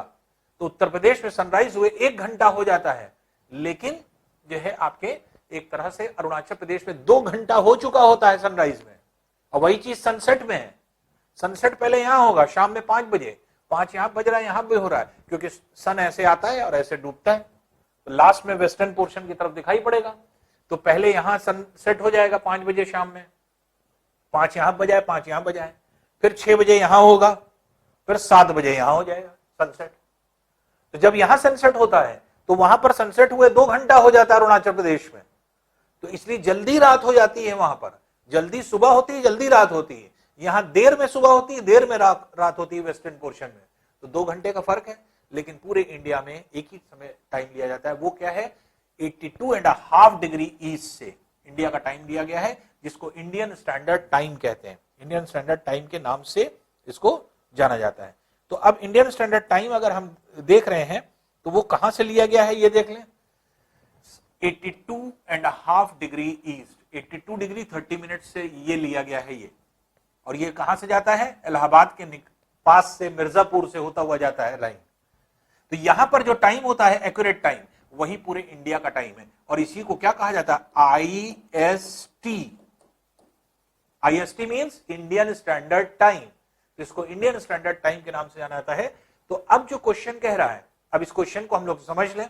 तो उत्तर प्रदेश में सनराइज हुए 1 घंटा हो जाता है, लेकिन जो है आपके एक तरह से अरुणाचल प्रदेश में 2 घंटा हो चुका होता है सनराइज में। और वही चीज सनसेट में है, सनसेट पहले यहां होगा शाम में 5 बजे, 5 यहां बज रहा है, यहां भी हो रहा है, क्योंकि सन ऐसे आता है और ऐसे डूबता है, तो लास्ट में वेस्टर्न पोर्शन की तरफ दिखाई पड़ेगा। तो पहले यहां सनसेट हो जाएगा 5 बजे शाम में, 5 यहां बजाए, 5 यहां बजाए, फिर 6 बजे यहां होगा, फिर 7 बजे यहां हो जाएगा सनसेट। तो जब यहां सनसेट होता है तो वहां पर सनसेट हुए 2 घंटा हो जाता है अरुणाचल प्रदेश में। तो इसलिए जल्दी रात हो जाती है, वहां पर जल्दी सुबह होती है, जल्दी रात होती है। यहां देर में सुबह होती है, देर में रात होती है वेस्टर्न पोर्शन में। तो 2 घंटे का फर्क है, लेकिन पूरे इंडिया में एक ही समय टाइम लिया जाता है। वो क्या है, 82.5 डिग्री ईस्ट से इंडिया का टाइम दिया गया है, जिसको इंडियन स्टैंडर्ड टाइम कहते हैं। इंडियन स्टैंडर्ड टाइम के नाम से इसको जाना जाता है। तो अब इंडियन स्टैंडर्ड टाइम अगर हम देख रहे हैं तो वो कहां से लिया गया है, ये देख लें। 82.5 डिग्री ईस्ट, 82 डिग्री 30 मिनट से ये लिया गया है ये। और ये कहां से जाता है, इलाहाबाद के पास से, मिर्जापुर से होता हुआ जाता है लाइन। तो यहां पर जो टाइम होता है एक्यूरेट टाइम, वही पूरे इंडिया का टाइम है। और इसी को क्या कहा जाता है, IST। IST means Indian standard time, जिसको इंडियन स्टैंडर्ड टाइम के नाम से जाना जाता है। तो अब जो क्वेश्चन कह रहा है, अब इस क्वेश्चन को हम लोग समझ लें।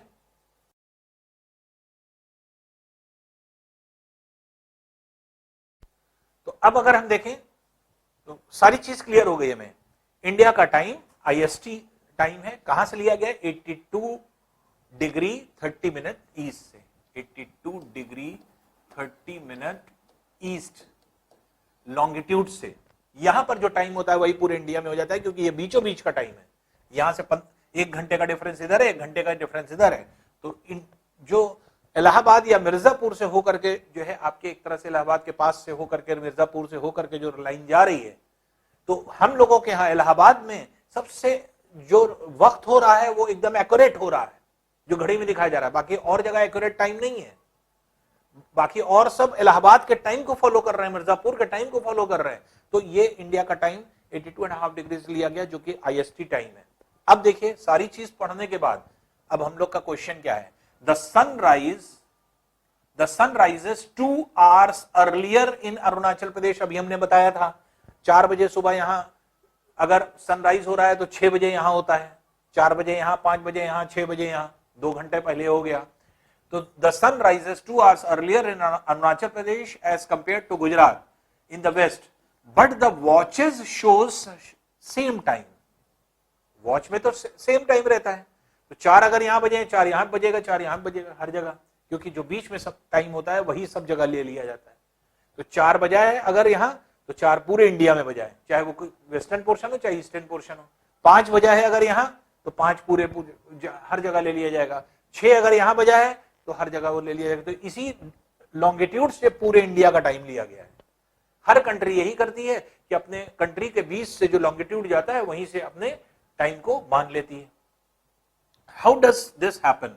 तो अब अगर हम देखें तो सारी चीज क्लियर हो गई हमें। इंडिया का टाइम IST टाइम है, कहां से लिया गया, 82 डिग्री 30 मिनट ईस्ट से, 82 डिग्री 30 मिनट ईस्ट लॉन्गिट्यूड से। यहां पर जो टाइम होता है वही पूरे इंडिया में हो जाता है, क्योंकि ये बीचों बीच का टाइम है। यहां से 1 घंटे का डिफरेंस इधर है, 1 घंटे का डिफरेंस इधर है। तो जो इलाहाबाद या मिर्जापुर से होकर के जो है आपके एक तरह से इलाहाबाद के पास से होकर के, मिर्जापुर से होकर के जो लाइन जा रही है, तो हम लोगों के यहाँ इलाहाबाद में सबसे जो वक्त हो रहा है वो एकदम एक्यूरेट हो रहा है, जो घड़ी में दिखाया जा रहा है। बाकी और जगह एक्यूरेट टाइम नहीं है, बाकी और सब इलाहाबाद के टाइम को फॉलो कर रहे हैं, मिर्जापुर के टाइम को फॉलो कर रहे हैं। तो ये इंडिया का टाइम 82.5 डिग्री से लिया गया, जो कि IST टाइम है। अब देखिए सारी चीज पढ़ने के बाद अब हम लोग का क्वेश्चन क्या है, the sun rises 2 hours earlier in Arunachal Pradesh. अभी हमने बताया था 4 बजे सुबह यहां अगर सनराइज हो रहा है तो 6 बजे यहां होता है, 4 बजे यहां, 5 बजे यहां, 6 बजे यहां, 2 घंटे पहले हो गया। तो the sun rises 2 hours earlier in Arunachal Pradesh as compare to Gujarat in the west, but the watches shows same time. Watch में तो सेम टाइम रहता है, तो 4 अगर यहां बजे, 4 यहां बजेगा, 4 यहां बजेगा हर जगह, क्योंकि जो बीच में सब टाइम होता है वही सब जगह ले लिया जाता है। तो 4 बजा है अगर यहां, तो 4 पूरे इंडिया में बजाए, चाहे वो कोई वेस्टर्न पोर्शन हो चाहे ईस्टर्न पोर्शन हो। 5 बजा है अगर यहां, तो 5 पूरे हर जगह ले लिया जाएगा। 6 अगर यहां बजा है तो हर जगह वो ले लिया जाएगा। तो इसी लॉन्गिट्यूड से पूरे इंडिया का टाइम लिया गया है। हर कंट्री यही करती है कि अपने कंट्री के बीच से जो लॉन्गिट्यूड जाता है वहीं से अपने टाइम को मान लेती है। हाउ डज दिस हैपन,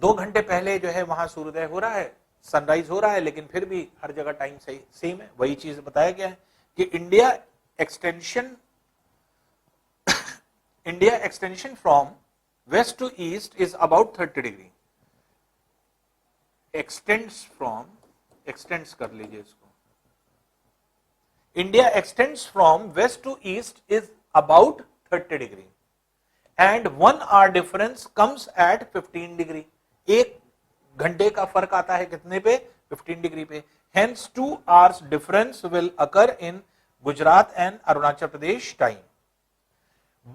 2 घंटे पहले जो है वहां सूर्योदय हो रहा है, सनराइज हो रहा है, लेकिन फिर भी हर जगह टाइम सही सेम है। वही चीज बताया गया है कि India extension from west to east is about 30 degree. Extends कर लीजिए इसको, India extends from west to east is about 30 degree and 1 hour difference comes at 15 degree. एक घंटे का फर्क आता है कितने पे? 15 डिग्री पे। Hence 2 hours difference will occur in Gujarat and Arunachal Pradesh time,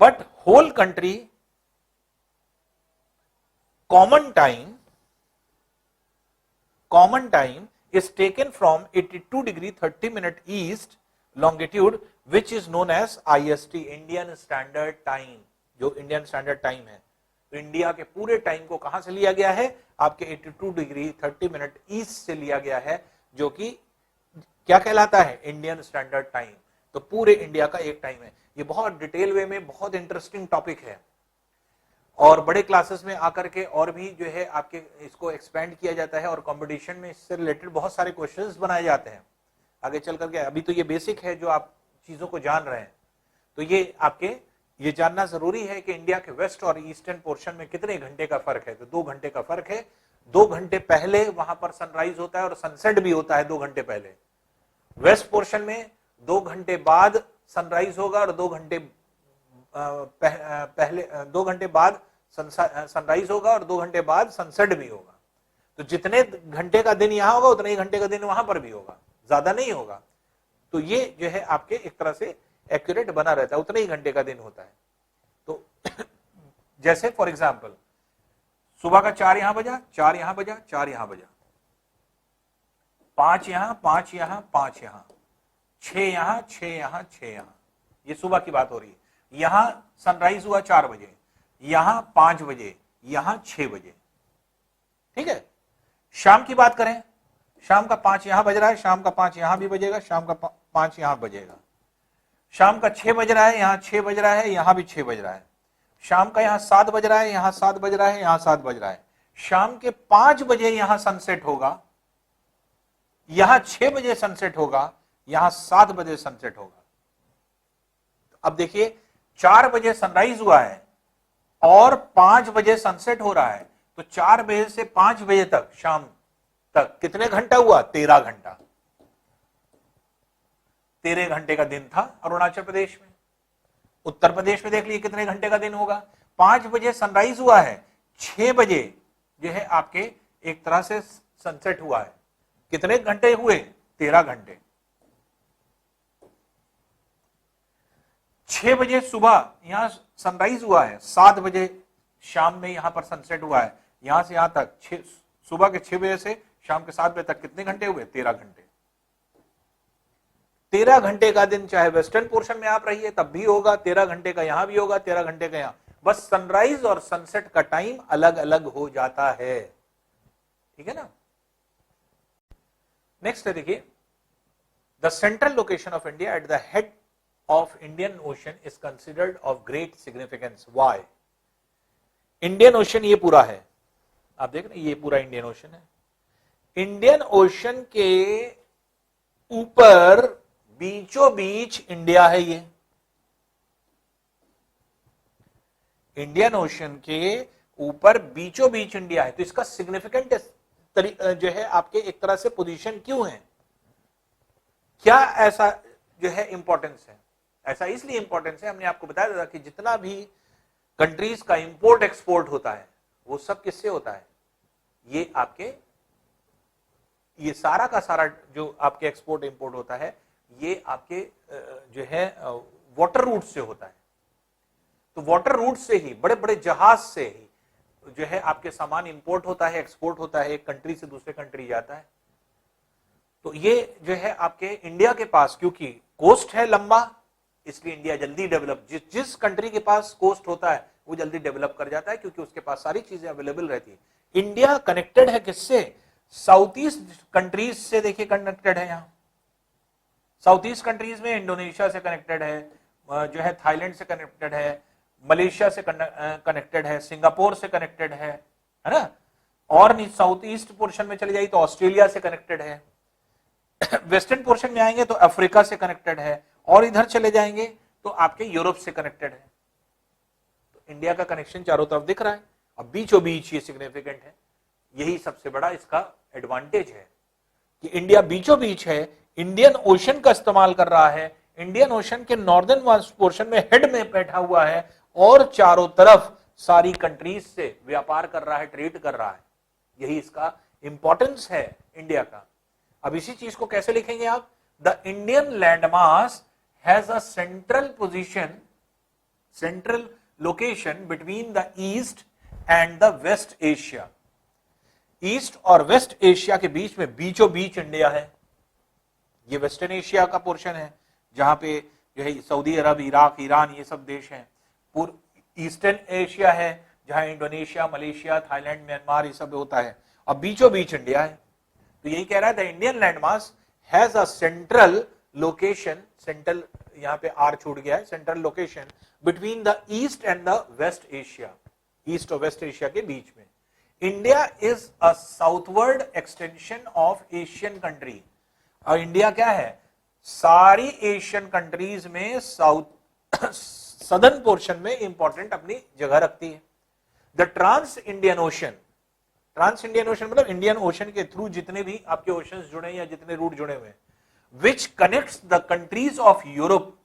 but whole country common time is taken from 82 degree 30 minute east longitude, which is known as IST, Indian Standard Time। जो इंडियन स्टैंडर्ड टाइम है, तो India के पूरे time को कहां से लिया गया है? आपके 82 डिग्री 30 मिनट ईस्ट से लिया गया है, जो कि क्या कहलाता है? Indian standard time. तो पूरे इंडिया का एक टाइम है। ये बहुत डिटेल वे में बहुत इंटरेस्टिंग टॉपिक है, और बड़े क्लासेस में आकर के और भी जो है आपके इसको एक्सपेंड किया जाता है, और कंपटीशन में इससे रिलेटेड बहुत सारे क्वेश्चंस बनाए जाते हैं आगे चल करके। अभी तो ये बेसिक है जो आप चीजों को जान रहे हैं, तो ये आपके ये जानना जरूरी है कि इंडिया के वेस्ट और ईस्टर्न पोर्शन में कितने घंटे का फर्क है। तो 2 घंटे का फर्क है। 2 घंटे पहले वहां पर सनराइज होता है और सनसेट भी होता है 2 घंटे पहले। वेस्ट पोर्शन में 2 घंटे बाद सनराइज होगा और 2 घंटे पहले 2 घंटे बाद सनराइज होगा और 2 घंटे बाद सनसेट भी होगा। तो जितने घंटे का दिन यहां होगा उतने ही घंटे का दिन वहां पर भी होगा, ज्यादा नहीं होगा। तो ये जो है आपके एक तरह से एक्यूरेट बना रहता है, उतने ही घंटे का दिन होता है। तो जैसे फॉर एग्जाम्पल सुबह का 4 यहां बजा, 4 यहां बजा, 4 यहां बजा, 5 यहां, 5 यहां, 5 यहां, 6 यहां, 6 यहां, 6 यहां। ये सुबह की बात हो रही है। यहां सनराइज हुआ 4 बजे, यहां 5 बजे, यहां 6 बजे। ठीक है। शाम की बात करें, शाम का 5 यहां बज रहा है, शाम का 5 यहां भी बजेगा, शाम का 5 यहां बजेगा। शाम का 6 बज रहा है, यहां 6 बज रहा है, यहां भी 6 बज रहा है। शाम का यहां 7 बज रहा है, यहां 7 बज रहा है, यहां 7 बज रहा है। शाम के 5 बजे यहां सनसेट होगा, यहां 6 बजे सनसेट होगा, यहां 7 बजे सनसेट होगा। अब देखिए 4 बजे सनराइज हुआ है और 5 बजे सनसेट हो रहा है, तो 4 बजे से 5 बजे तक शाम तक कितने घंटा हुआ? 13 घंटा। 13 घंटे का दिन था अरुणाचल प्रदेश में। उत्तर प्रदेश में देख लीजिए कितने घंटे का दिन होगा। 5 बजे सनराइज हुआ है, 6 बजे जो है आपके एक तरह से सनसेट हुआ है। कितने घंटे हुए? 13 घंटे। 6 बजे सुबह यहां सनराइज हुआ है, 7 बजे शाम में यहां पर सनसेट हुआ है। यहां से यहां तक सुबह के 6 बजे से शाम के 7 बजे तक कितने घंटे हुए? 13 घंटे। 13 घंटे का दिन चाहे वेस्टर्न पोर्शन में आप रहिए तब भी होगा, 13 घंटे का यहां भी होगा, 13 घंटे का यहां। बस सनराइज और सनसेट का टाइम अलग अलग हो जाता है। ठीक है ना। नेक्स्ट है देखिए, the central location of India at the head of Indian Ocean is considered of great significance. Why? Indian Ocean ये पूरा है, आप देख रहे हैं, ये पूरा इंडियन ओशन है। इंडियन ओशन के ऊपर बीचों बीच इंडिया है। ये इंडियन ओशन के ऊपर बीचों बीच इंडिया है। तो इसका सिग्निफिकेंट जो है आपके एक तरह से पोजीशन क्यों है? क्या ऐसा जो है इंपॉर्टेंस है? ऐसा इसलिए इंपॉर्टेंस है, हमने आपको बताया था कि जितना भी कंट्रीज का इंपोर्ट एक्सपोर्ट होता है वो सब किससे होता है? ये आपके ये सारा का सारा जो आपके एक्सपोर्ट इंपोर्ट होता है ये आपके जो है वाटर रूट से होता है। तो वाटर रूट से ही, बड़े बड़े जहाज से ही जो है आपके सामान इंपोर्ट होता है, एक्सपोर्ट होता है, एक कंट्री से दूसरे कंट्री जाता है। तो ये जो है आपके इंडिया के पास क्योंकि कोस्ट है लंबा, इसलिए इंडिया जल्दी डेवलप, जिस कंट्री के पास कोस्ट होता है वो जल्दी डेवलप कर जाता है क्योंकि उसके पास सारी चीजें अवेलेबल रहती है। इंडिया कनेक्टेड है किससे? साउथ ईस्ट कंट्रीज से। देखिए कनेक्टेड है, यहां साउथ ईस्ट कंट्रीज में इंडोनेशिया से कनेक्टेड है, जो है थाईलैंड से कनेक्टेड है, मलेशिया से कनेक्टेड है, सिंगापुर से कनेक्टेड है ना। और साउथ ईस्ट पोर्शन में चले जाइए तो ऑस्ट्रेलिया से कनेक्टेड है। वेस्टर्न पोर्शन में आएंगे तो अफ्रीका से कनेक्टेड है, और इधर चले जाएंगे तो आपके यूरोप से कनेक्टेड है। तो इंडिया का कनेक्शन चारों तरफ दिख रहा है। अब बीचों बीच ये सिग्निफिकेंट है, यही सबसे बड़ा इसका एडवांटेज है कि इंडिया बीचों बीच है, इंडियन ओशन का इस्तेमाल कर रहा है, इंडियन ओशन के नॉर्दर्न पोर्शन में हेड में बैठा हुआ है और चारों तरफ सारी कंट्रीज से व्यापार कर रहा है, ट्रेड कर रहा है। यही इसका इंपॉर्टेंस है इंडिया का। अब इसी चीज को कैसे लिखेंगे आप? The Indian landmass has a central position, central location between the east and the west Asia. East और वेस्ट एशिया के बीच में बीचों बीच इंडिया है। ये वेस्टर्न एशिया का पोर्शन है जहां पे जो है सऊदी अरब, इराक, ईरान ये सब देश हैं। पूर्व ईस्टर्न एशिया है जहां इंडोनेशिया, मलेशिया, थाईलैंड, म्यांमार ये सब होता है। अब बीचों बीच इंडिया है। तो यही कह रहा है the Indian landmass has a central location, central यहां पे आर छूट गया है, central location between the east and the west Asia, east और वेस्ट एशिया के बीच में। India is a southward extension of Asian country. और इंडिया क्या है? सारी एशियन कंट्रीज में साउथ सदर्न पोर्शन में इंपॉर्टेंट अपनी जगह रखती है। The trans Indian ocean, trans Indian ocean मतलब इंडियन ओशन के थ्रू जितने भी आपके ओशंस जुड़े हैं या जितने रूट जुड़े हुए हैं, which connects the countries of Europe,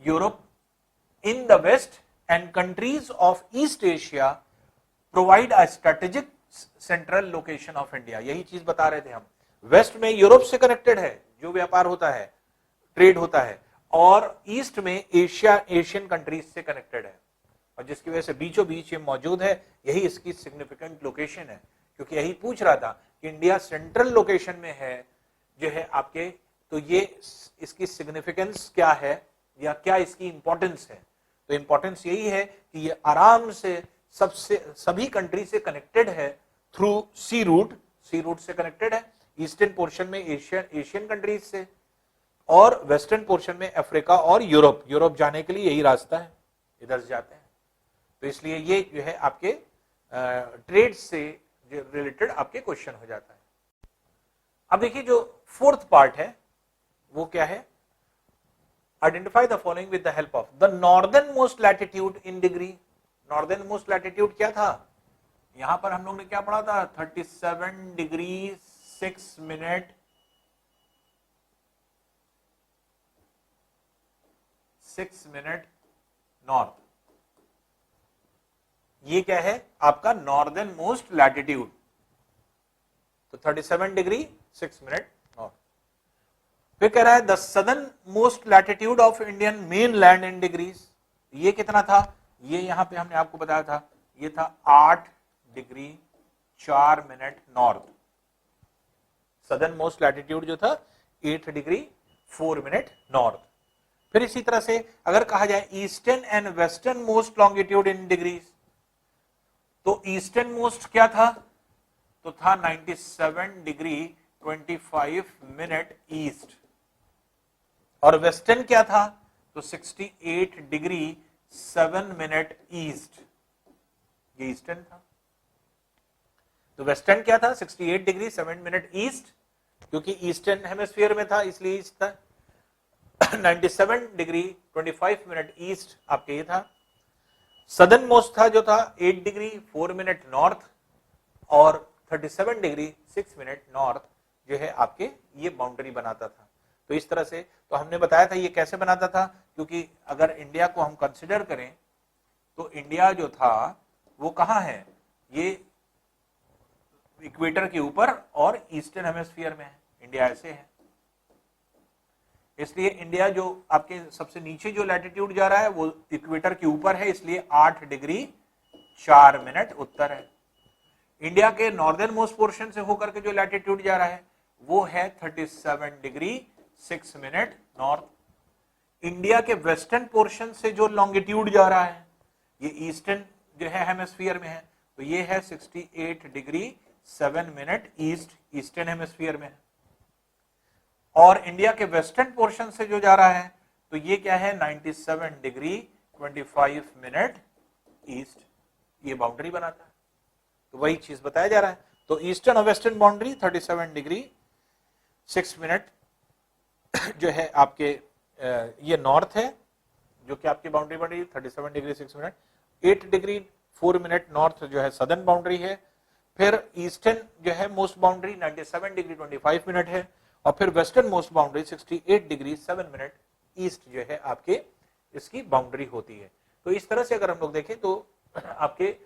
Europe in the west and countries of East Asia provide a strategic central location of India। यही चीज बता रहे थे हम। वेस्ट में यूरोप से कनेक्टेड है, जो व्यापार होता है, ट्रेड होता है, और ईस्ट में एशियन कंट्रीज से कनेक्टेड है, और जिसकी वजह से बीचों बीच ये मौजूद है। यही इसकी सिग्निफिकेंट लोकेशन है, क्योंकि यही पूछ रहा था कि इंडिया सेंट्रल लोकेशन में है जो है आपके, तो ये इसकी सिग्निफिकेंस क्या है या क्या इसकी इंपॉर्टेंस है? तो इंपॉर्टेंस यही है कि ये आराम से सभी कंट्री से कनेक्टेड है थ्रू सी रूट, सी रूट से कनेक्टेड है। ईस्टर्न पोर्शन में एशियन कंट्रीज से, और वेस्टर्न पोर्शन में अफ्रीका और यूरोप। यूरोप जाने के लिए यही रास्ता है, इधर से जाते हैं। तो इसलिए ये जो है आपके ट्रेड से रिलेटेड आपके क्वेश्चन हो जाता है। अब देखिए जो फोर्थ पार्ट है वो क्या है? Identify the following with the help of the northern most latitude in degree. Northern most latitude क्या था? यहां पर हम लोग ने क्या पढ़ा था? 37 डिग्री 6 मिनट 6 मिनट नॉर्थ। ये क्या है आपका? Northern most latitude. तो 37 डिग्री 6 मिनट नॉर्थ। फिर कह रहा है the southern most latitude of Indian main land in degrees. ये कितना था? ये यहां पे हमने आपको बताया था, ये था 8 degree 4 minute north. Southern most latitude जो था 8 डिग्री 4 मिनट नॉर्थ। फिर इसी तरह से अगर कहा जाए eastern and western most longitude in degrees, तो ईस्टर्न मोस्ट क्या था? तो था 97 डिग्री 25 मिनट ईस्ट। और वेस्टर्न क्या था? तो 68 डिग्री 7 मिनट ईस्ट। ये ईस्टर्न था। तो वेस्टर्न क्या था? 68 डिग्री 7 मिनट ईस्ट, क्योंकि ईस्टर्न हेमिस्फीयर में था इसलिए ईस्ट था। 97 डिग्री 25 मिनट ईस्ट आपके ये था। सदर्न मोस्ट था जो था 8 डिग्री 4 मिनट नॉर्थ, और 37 डिग्री 6 मिनट नॉर्थ जो है आपके ये बाउंड्री बनाता था। तो इस तरह से तो हमने बताया था ये कैसे बनाता था, क्योंकि अगर इंडिया को हम कंसिडर करें तो इंडिया जो था वो कहां है? ये इक्वेटर के ऊपर और ईस्टर्न हेमिस्फीयर में है। इंडिया ऐसे है, इसलिए इंडिया जो आपके सबसे नीचे जो लैटिट्यूड जा रहा है वो इक्वेटर के ऊपर है, इसलिए 8 डिग्री 4 मिनट उत्तर है। इंडिया के नॉर्दर्न मोस्ट पोर्शन से होकर के जो लैटिट्यूड जा रहा है वो है 37 डिग्री 6 मिनट नॉर्थ। इंडिया के वेस्टर्न पोर्शन से जो लॉन्गिट्यूड जा रहा है ये ईस्टर्न जो है हेमिस्फीयर में है, तो ये है 68 degree 7 minute east, eastern hemisphere में है। और इंडिया के वेस्टर्न पोर्शन से जो जा रहा है तो ये क्या है? 97 डिग्री 25 मिनट ईस्ट। ये बाउंड्री बनाता है, तो वही चीज बताया जा रहा है। तो ईस्टर्न और वेस्टर्न बाउंड्री 37 डिग्री 6 मिनट जो है आपके ये नॉर्थ है, जो कि आपकी बाउंड्री बन रही है 37 degree 6 minute. 8 degree 4 minute north जो है सदर्न बाउंड्री है, फिर ईस्टर्न जो है मोस्ट बाउंड्री 97 डिग्री 25 मिनट है, और फिर western most boundary 68 degree 7 minute east जो है आपके इसकी बाउंड्री होती है। तो इस तरह से अगर हम लोग देखें तो आपके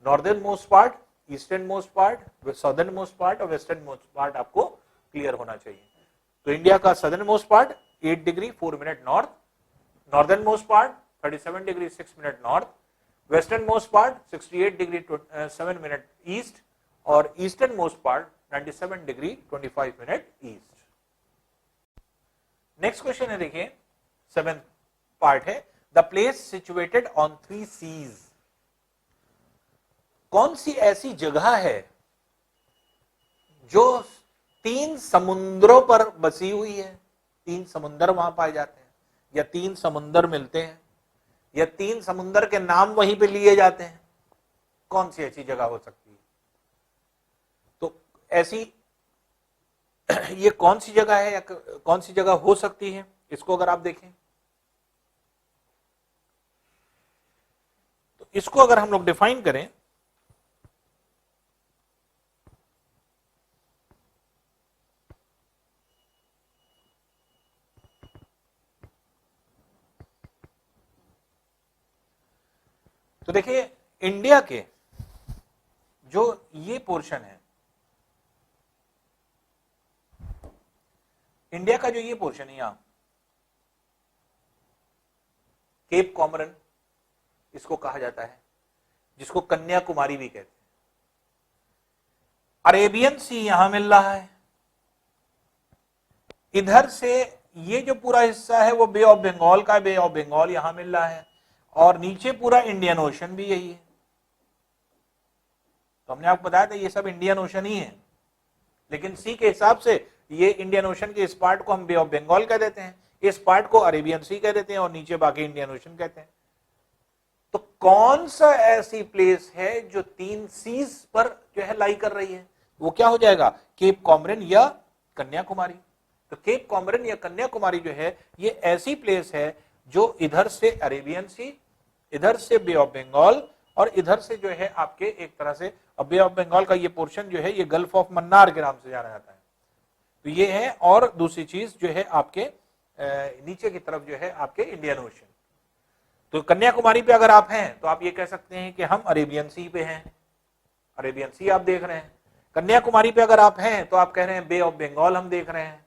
northern most part, eastern most part, southern most part और वेस्टर्न मोस्ट पार्ट आपको क्लियर होना चाहिए। तो इंडिया का southern most part 8 degree 4 minute north, northern most part 37 degree 6 minute north, western most part 68 degree 7 minute east, और eastern most part 97 degree 25 minute east. Next question है, देखिए 7th part है, the place situated on 3 seize. कौन सी ऐसी जगह है जो 3 समुद्रों पर बसी हुई है? 3 समुद्र वहां पाए जाते हैं, या 3 समुद्र मिलते हैं, या 3 समुद्र के नाम वहीं पे लिए जाते हैं। कौन सी ऐसी जगह हो सकती है? तो ऐसी ये कौन सी जगह है या कौन सी जगह हो सकती है, इसको अगर आप देखें तो इसको अगर हम लोग डिफाइन करें तो देखिए इंडिया के जो ये पोर्शन है, इंडिया का जो ये पोर्शन है यहां केप कॉमरन इसको कहा जाता है, जिसको कन्याकुमारी भी कहते हैं। अरेबियन सी यहां मिल रहा है, इधर से ये जो पूरा हिस्सा है वो बे ऑफ बंगाल का, बे ऑफ बंगाल यहां मिल रहा है, और नीचे पूरा इंडियन ओशन भी यही है। तो हमने आपको बताया था ये सब इंडियन ओशन ही है, लेकिन सी के हिसाब से ये इंडियन ओशन के इस पार्ट को हम बे ऑफ बंगाल कह देते हैं, इस पार्ट को अरेबियन सी कह देते हैं, और नीचे बाकी इंडियन ओशन कहते हैं। तो कौन सा ऐसी प्लेस है जो 3 सीज पर जो है लाई कर रही है? वो क्या हो जाएगा? केप कॉमरन या कन्याकुमारी। तो केप कॉमरन या कन्याकुमारी जो है ये ऐसी प्लेस है जो इधर से अरेबियन सी, इधर से बे ऑफ बंगाल, और इधर से जो है आपके एक तरह से बे ऑफ बंगाल का ये पोर्शन जो है ये गल्फ ऑफ मन्नार के नाम से जाना जाता है। तो ये है, और दूसरी चीज जो है आपके नीचे की तरफ जो है आपके इंडियन ओशन। तो कन्याकुमारी पे अगर आप हैं तो आप ये कह सकते हैं कि हम अरेबियन सी पे हैं, अरेबियन सी आप देख रहे हैं। कन्याकुमारी पे अगर आप हैं तो आप कह रहे हैं बे ऑफ बंगाल हम देख रहे हैं,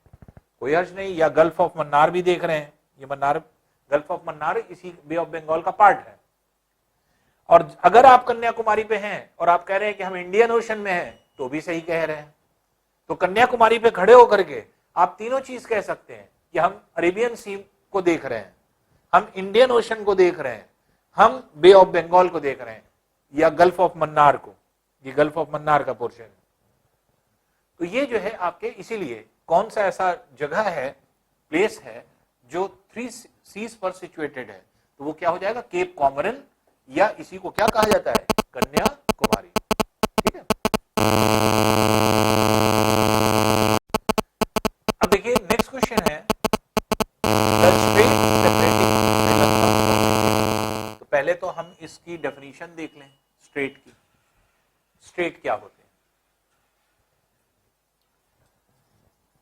कोई हर्ज नहीं, या गल्फ ऑफ मन्नार भी देख रहे हैं। ये मन्नार, गल्फ ऑफ मन्नार इसी बे ऑफ बंगाल का पार्ट है। और अगर आप कन्याकुमारी पे हैं और आप कह रहे हैं कि हम इंडियन ओशन में हैं तो भी सही कह रहे हैं। तो कन्याकुमारी पे खड़े होकर के आप तीनों चीज कह सकते हैं कि हम अरेबियन सी को देख रहे हैं, हम इंडियन ओशन को देख रहे हैं, हम बे ऑफ बंगाल को देख रहे हैं, या गल्फ ऑफ मन्नार को। ये गल्फ ऑफ मन्नार का पोर्शन है। तो ये जो है आपके, इसीलिए कौन सा ऐसा जगह है, प्लेस है जो 3 सीज पर सिचुएटेड है, तो वो क्या हो जाएगा? केप कॉमरन, या इसी को क्या कहा जाता है? कन्याकुमारी। ठीक है। अब देखिए नेक्स्ट क्वेश्चन है, तो पहले तो हम इसकी डेफिनेशन देख लें स्ट्रेट की। स्ट्रेट क्या होते हैं?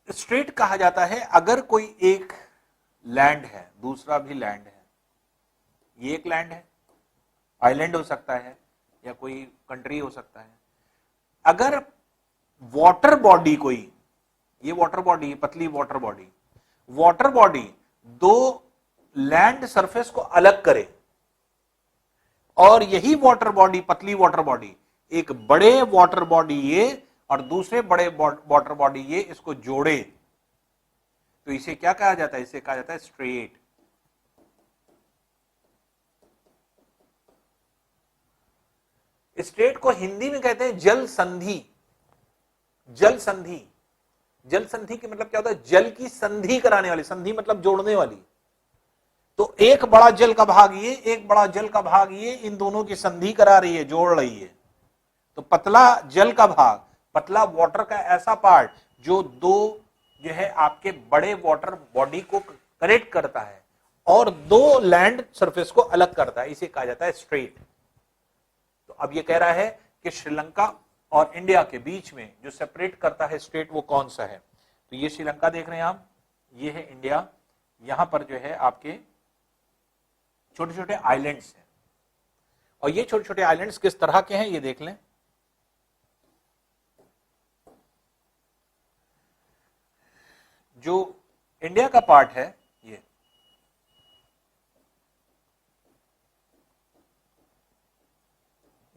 स्ट्रेट कहा जाता है अगर कोई एक लैंड है, दूसरा भी लैंड है, ये एक लैंड है, आइलैंड हो सकता है या कोई कंट्री हो सकता है, अगर वाटर बॉडी कोई, ये वाटर बॉडी, पतली वाटर बॉडी दो लैंड सरफेस को अलग करे, और यही वाटर बॉडी, पतली वाटर बॉडी, एक बड़े वाटर बॉडी ये और दूसरे बड़े वाटर बॉडी ये इसको जोड़े, तो इसे क्या कहा जाता है? इसे कहा जाता है स्ट्रेट। स्ट्रेट को हिंदी में कहते हैं जल संधि। जल संधि, जल संधि के मतलब क्या होता है? जल की संधि कराने वाली, संधि मतलब जोड़ने वाली। तो एक बड़ा जल का भाग ये, एक बड़ा जल का भाग ये, इन दोनों की संधि करा रही है, जोड़ रही है। तो पतला जल का भाग, पतला वाटर का ऐसा पार्ट जो दो जो है आपके बड़े वाटर बॉडी को कनेक्ट करता है और दो लैंड सरफेस को अलग करता है, इसे कहा जाता है स्ट्रेट। तो अब ये कह रहा है कि श्रीलंका और इंडिया के बीच में जो सेपरेट करता है स्टेट वो कौन सा है। तो ये श्रीलंका देख रहे हैं आप, ये है इंडिया, यहां पर जो है आपके छोटे छोटे आइलैंड्स हैं, और ये छोटे छोटे आइलैंड्स किस तरह के हैं ये देख लें। जो इंडिया का पार्ट है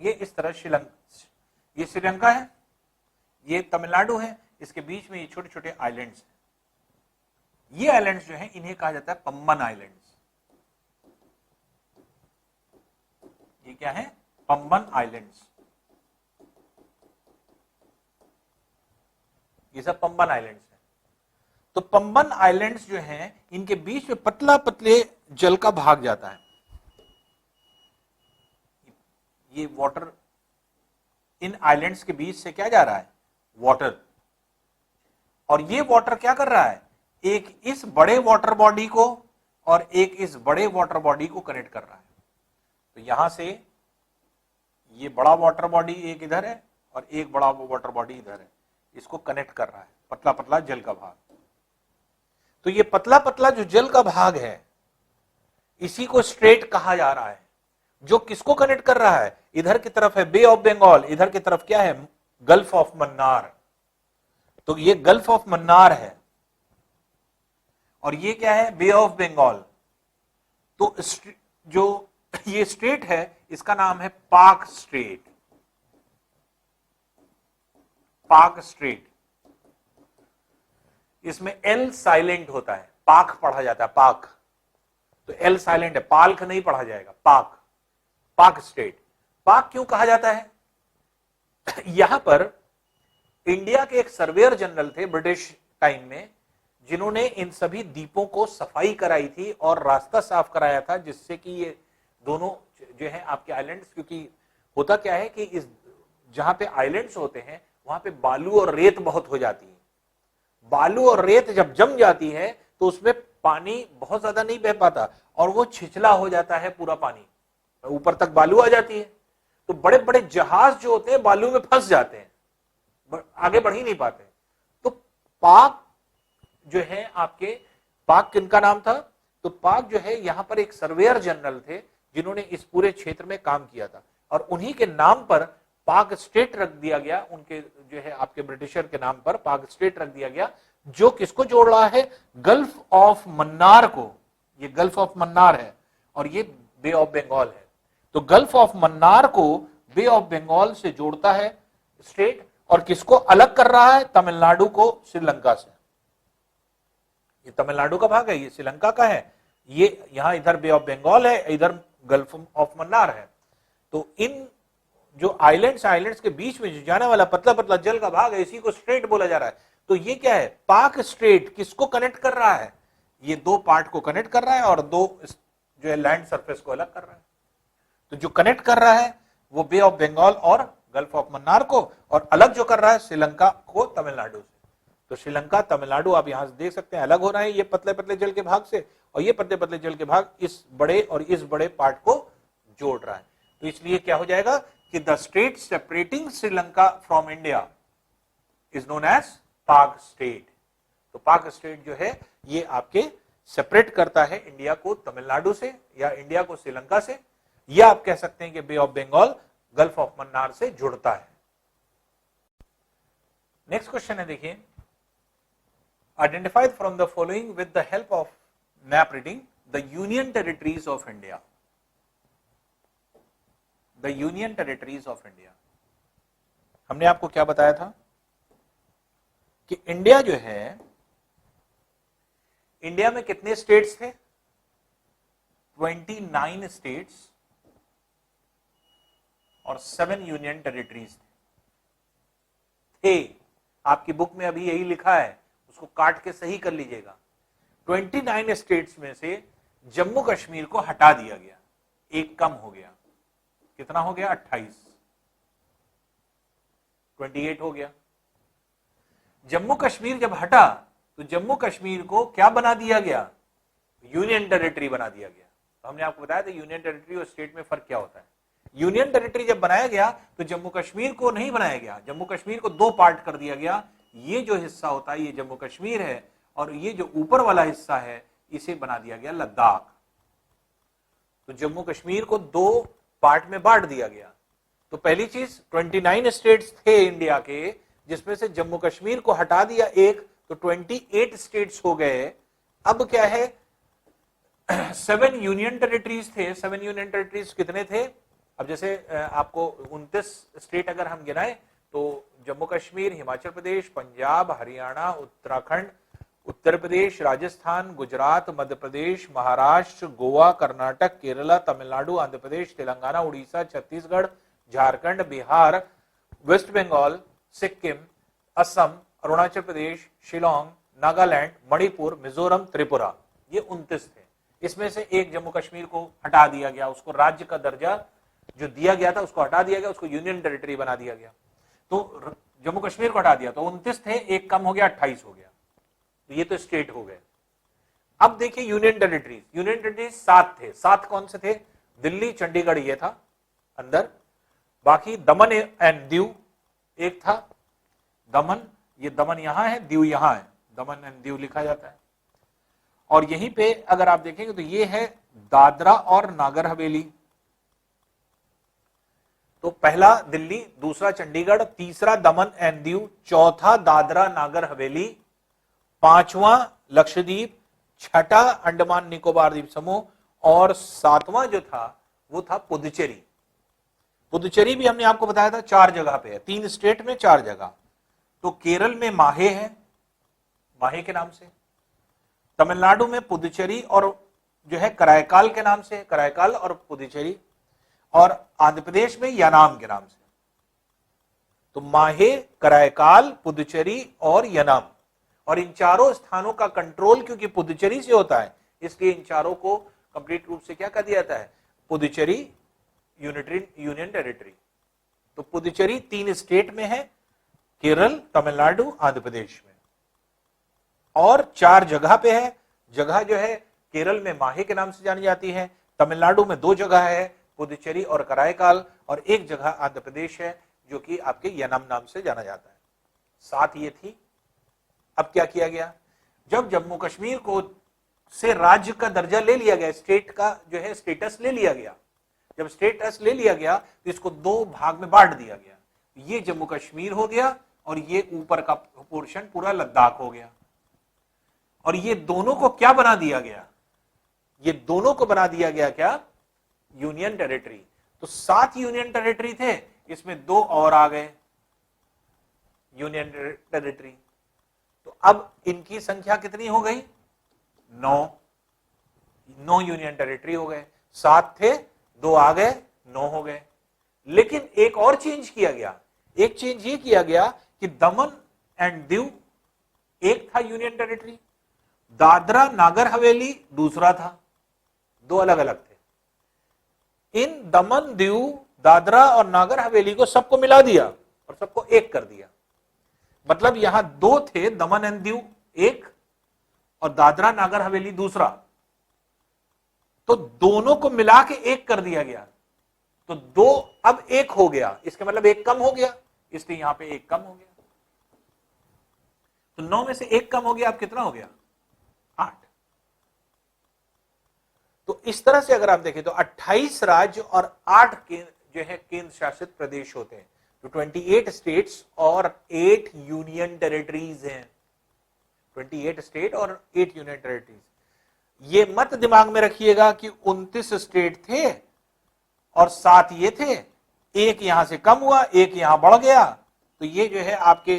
ये इस तरह ये श्रीलंका है, ये तमिलनाडु है, इसके बीच में ये छोटे छोटे आइलैंड्स हैं। ये आइलैंड्स जो हैं इन्हें कहा जाता है पम्बन आइलैंड्स। ये क्या है? पम्बन आइलैंड्स। ये सब पम्बन आइलैंड्स हैं। तो पम्बन आइलैंड्स जो हैं इनके बीच में पतला पतले जल का भाग जाता है। ये वाटर इन आइलैंड्स के बीच से क्या जा रहा है? वाटर। और ये वाटर क्या कर रहा है? एक इस बड़े वाटर बॉडी को और एक इस बड़े वाटर बॉडी को कनेक्ट कर रहा है। तो यहां से ये बड़ा वाटर बॉडी एक इधर है और एक बड़ा वाटर बॉडी इधर है, इसको कनेक्ट कर रहा है पतला पतला जल का भाग। तो ये पतला पतला जो जल का भाग है इसी को स्ट्रेट कहा जा रहा है, जो किसको कनेक्ट कर रहा है? इधर की तरफ है बे ऑफ बंगाल, इधर की तरफ क्या है? Gulf of Mannar. तो ये गल्फ ऑफ मन्नार है और ये क्या है? बे ऑफ बंगाल। तो जो ये स्ट्रेट है इसका नाम है पाक स्ट्रेट। पाक स्ट्रेट। इसमें एल साइलेंट होता है, पाक पढ़ा जाता है, पाक। तो एल साइलेंट है, पाल्क नहीं पढ़ा जाएगा, पाक। पाक स्टेट। पाक क्यों कहा जाता है? यहां पर इंडिया के एक सर्वेयर जनरल थे ब्रिटिश टाइम में, जिन्होंने इन सभी द्वीपों को सफाई कराई थी और रास्ता साफ कराया था, जिससे कि ये दोनों जो है आपके आइलैंड्स, क्योंकि होता क्या है कि इस जहां पे आइलैंड्स होते हैं वहां पे बालू और रेत बहुत हो जाती है। बालू और रेत जब जम जाती है तो उसमें पानी बहुत ज्यादा नहीं बह पाता और वो छिछला हो जाता है पूरा पानी, ऊपर तक बालू आ जाती है। तो बड़े बड़े जहाज जो होते हैं बालू में फंस जाते हैं, आगे बढ़ ही नहीं पाते। तो पाक जो है आपके, पाक किनका नाम था? तो पाक जो है यहां पर एक सर्वेयर जनरल थे जिन्होंने इस पूरे क्षेत्र में काम किया था और उन्हीं के नाम पर पाक स्टेट रख दिया गया। उनके जो है आपके ब्रिटिशर के नाम पर पाक स्टेट रख दिया गया, जो किसको जोड़ रहा है? गल्फ ऑफ मन्नार को। ये गल्फ ऑफ मन्नार है और ये बे ऑफ बंगाल है। तो गल्फ ऑफ मन्नार को बे ऑफ बंगाल से जोड़ता है स्टेट, और किसको अलग कर रहा है? तमिलनाडु को श्रीलंका से। ये तमिलनाडु का भाग है, ये श्रीलंका का है। ये यहां इधर बे ऑफ बंगाल है, इधर गल्फ ऑफ मन्नार है। तो इन जो आइलैंड्स के बीच में जो जाने वाला पतला पतला जल का भाग है इसी को स्ट्रेट बोला जा रहा है। तो ये क्या है? पाक स्ट्रेट किसको कनेक्ट कर रहा है? ये दो पार्ट को कनेक्ट कर रहा है और दो जो है लैंड सरफेस को अलग कर रहा है। तो जो कनेक्ट कर रहा है वो बे ऑफ बंगाल और गल्फ ऑफ मन्नार को, और अलग जो कर रहा है श्रीलंका को तमिलनाडु से। तो श्रीलंका तमिलनाडु आप यहां से देख सकते हैं अलग हो रहे हैं ये पतले पतले जल के भाग से, और ये पतले पतले जल के भाग इस बड़े और इस बड़े पार्ट को जोड़ रहा है। तो इसलिए क्या हो जाएगा कि the state separating Sri Lanka from India is known as पाक स्टेट। तो पाक स्टेट जो है ये आपके सेपरेट करता है इंडिया को तमिलनाडु से या इंडिया को श्रीलंका से, या आप कह सकते हैं कि bay of Bengal gulf of Mannar से जुड़ता है। नेक्स्ट क्वेश्चन है, देखिए, identified from the following with the help of map reading the union territories of India. The union territories of India. हमने आपको क्या बताया था कि इंडिया जो है, इंडिया में कितने स्टेट्स थे? 29 स्टेट्स और 7 यूनियन टेरिटरीज थे। आपकी बुक में अभी यही लिखा है, उसको काट के सही कर लीजिएगा। 29 स्टेट्स में से जम्मू कश्मीर को हटा दिया गया, एक कम हो गया। कितना हो गया? 28, 28 हो गया। जम्मू कश्मीर जब हटा तो जम्मू कश्मीर को क्या बना दिया गया? यूनियन टेरिटरी बना दिया गया। तो हमने आपको बताया था यूनियन टेरिटरी और स्टेट में फर्क क्या होता है। यूनियन टेरिटरी जब बनाया गया तो जम्मू कश्मीर को नहीं बनाया गया, जम्मू कश्मीर को दो पार्ट कर दिया गया। ये जो हिस्सा होता है ये जम्मू कश्मीर है, और ये जो ऊपर वाला हिस्सा है इसे बना दिया गया लद्दाख। तो जम्मू कश्मीर को दो पार्ट में बांट दिया गया। तो पहली चीज 29 स्टेट्स थे इंडिया के, जिसमें से जम्मू कश्मीर को हटा दिया एक, तो 28 स्टेट्स हो गए। अब क्या है, 7 यूनियन टेरिटरीज थे। 7 यूनियन टेरिटरीज कितने थे, अब जैसे आपको 29 स्टेट अगर हम गिनाएं तो जम्मू कश्मीर, हिमाचल प्रदेश, पंजाब, हरियाणा, उत्तराखंड, उत्तर प्रदेश, राजस्थान, गुजरात, मध्य प्रदेश, महाराष्ट्र, गोवा, कर्नाटक, केरला, तमिलनाडु, आंध्र प्रदेश, तेलंगाना, उड़ीसा, छत्तीसगढ़, झारखंड, बिहार, वेस्ट बंगाल, सिक्किम, असम, अरुणाचल प्रदेश, शिलोंग, नागालैंड, मणिपुर, मिजोरम, त्रिपुरा, ये 29 थे। इसमें से एक जम्मू कश्मीर को हटा दिया गया, उसको राज्य का दर्जा जो दिया गया था उसको हटा दिया गया, उसको यूनियन टेरिटरी बना दिया गया। तो जम्मू कश्मीर को हटा दिया तो 29 थे, एक कम हो गया 28 हो गया। तो ये तो स्टेट हो गए। अब देखिए यूनियन टेरिटरीज, यूनियन टेरिटरीज 7 थे। 7 कौन से थे, दिल्ली, चंडीगढ़ ये था अंदर, बाकी दमन एंड दीव एक था, दमन, ये दमन यहां है, दीव यहां है, दमन एंड दीव लिखा जाता है। और यहीं पे अगर आप देखेंगे तो ये है दादरा और नागर हवेली। तो पहला दिल्ली, दूसरा चंडीगढ़, तीसरा दमन एंड दीव, चौथा दादरा नागर हवेली, पांचवा लक्षद्वीप, छठा अंडमान निकोबार द्वीप समूह, और सातवां जो था वो था पुदुचेरी। पुदुचेरी भी हमने आपको बताया था 4 जगह पे है, 3 स्टेट में 4 जगह। तो केरल में माहे है, माहे के नाम से, तमिलनाडु में पुदुचेरी और जो है कराईकाल के नाम से, कराईकाल और पुदुचेरी, और आंध्र प्रदेश में यानाम के नाम से। तो माहे, कराईकाल, पुदुचेरी और यानाम, और इन चारों स्थानों का कंट्रोल क्योंकि पुदुचेरी से होता है, इसलिए इन चारों को कंप्लीट रूप से क्या कर दिया जाता है, पुदुचेरी यूनियन टेरिटरी। तो पुदुचेरी 3 स्टेट में है, केरल, तमिलनाडु, आंध्र प्रदेश में, और 4 जगह पे है। जगह जो है केरल में माहे के नाम से जानी जाती है, तमिलनाडु में 2 जगह है, पुदुचेरी और कराईकाल, और एक जगह आंध्र प्रदेश है जो कि आपके यानाम नाम से जाना जाता है। 7 ये थी। अब क्या किया गया, जब जम्मू कश्मीर को से राज्य का दर्जा ले लिया गया, स्टेट का जो है स्टेटस ले लिया गया, जब स्टेटस ले लिया गया तो इसको 2 भाग में बांट दिया गया। ये जम्मू कश्मीर हो गया और ये ऊपर का पोर्शन पूरा लद्दाख हो गया। और ये दोनों को क्या बना दिया गया, ये दोनों को बना दिया गया क्या, यूनियन टेरिटरी। तो 7 यूनियन टेरिटरी थे, इसमें 2 और आ गए यूनियन टेरिटरी। तो अब इनकी संख्या कितनी हो गई, 9 यूनियन टेरिटरी हो गए। 7 थे, 2 आ गए, 9 हो गए। लेकिन एक और चेंज किया गया, एक चेंज ये किया गया कि दमन एंड दीव एक था यूनियन टेरिटरी, दादरा नागर हवेली दूसरा था, 2 अलग अलग थे। इन दमन, दीव, दादरा और नागर हवेली को सबको मिला दिया और सबको एक कर दिया। मतलब यहां 2 थे, दमन एंड दीव एक और दादरा नागर हवेली दूसरा, तो दोनों को मिला के एक कर दिया गया। तो 2 अब 1 हो गया, इसका मतलब 1 कम हो गया, इसलिए यहां पे 1 कम हो गया। तो 9 में से 1 कम हो गया, अब कितना हो गया, 8। तो इस तरह से अगर आप देखें तो 28 राज्य और 8 जो है केंद्र शासित प्रदेश होते हैं। तो 28 स्टेट्स और 8 यूनियन टेरिटरीज हैं, 28 स्टेट और 8 यूनियन टेरिटरीज। ये मत दिमाग में रखिएगा कि 29 स्टेट थे और 7 ये थे, 1 यहां से कम हुआ, 1 यहां बढ़ गया। तो ये जो है आपके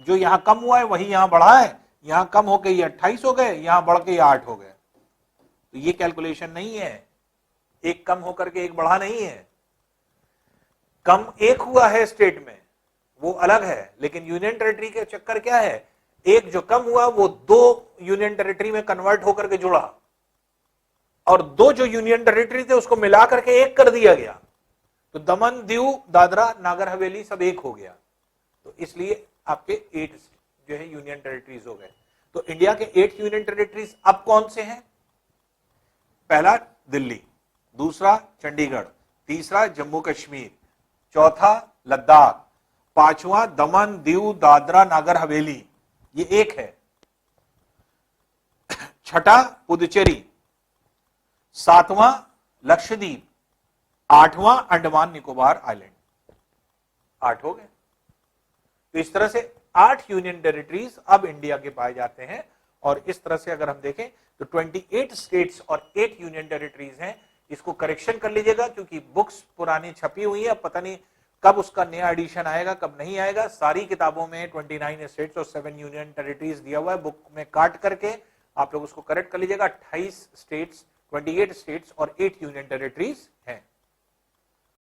जो यहां कम हुआ है वही यहां बढ़ा है, यहां कम होकर ये 28 हो गए, यहां बढ़ के ये 8 हो गए। तो ये कैलकुलेशन नहीं है, 1 कम होकर के 1 बढ़ा नहीं है। कम 1 हुआ है स्टेट में वो अलग है, लेकिन यूनियन टेरिटरी के चक्कर क्या है, 1 जो कम हुआ वो 2 यूनियन टेरिटरी में कन्वर्ट होकर के जुड़ा, और 2 जो यूनियन टेरिटरी थे उसको मिला करके 1 कर दिया गया। तो दमन, दीव, दादरा, नागर हवेली सब 1 हो गया। तो इसलिए आपके 8 जो है यूनियन टेरिटरीज हो गए। तो इंडिया के 8 यूनियन टेरिटरीज अब कौन से हैं, पहला दिल्ली, दूसरा चंडीगढ़, तीसरा जम्मू कश्मीर, चौथा लद्दाख, पांचवा दमन दीव दादरा नागर हवेली, ये एक है, छठा पुदुचेरी, सातवां लक्षद्वीप, आठवां अंडमान निकोबार आइलैंड। 8 हो गए। तो इस तरह से 8 यूनियन टेरिटरीज अब इंडिया के पाए जाते हैं। और इस तरह से अगर हम देखें तो 28 स्टेट्स और 8 यूनियन टेरिटरीज हैं। इसको करेक्शन कर लीजिएगा क्योंकि बुक्स पुरानी छपी हुई है, अब पता नहीं कब उसका नया एडिशन आएगा कब नहीं आएगा। सारी किताबों में 29 स्टेट्स और 7 यूनियन टेरिटरीज दिया हुआ है, बुक में काट करके आप लोग उसको करेक्ट कर लीजिएगा। 28 स्टेट्स, 28 स्टेट्स और 8 यूनियन टेरिटरीज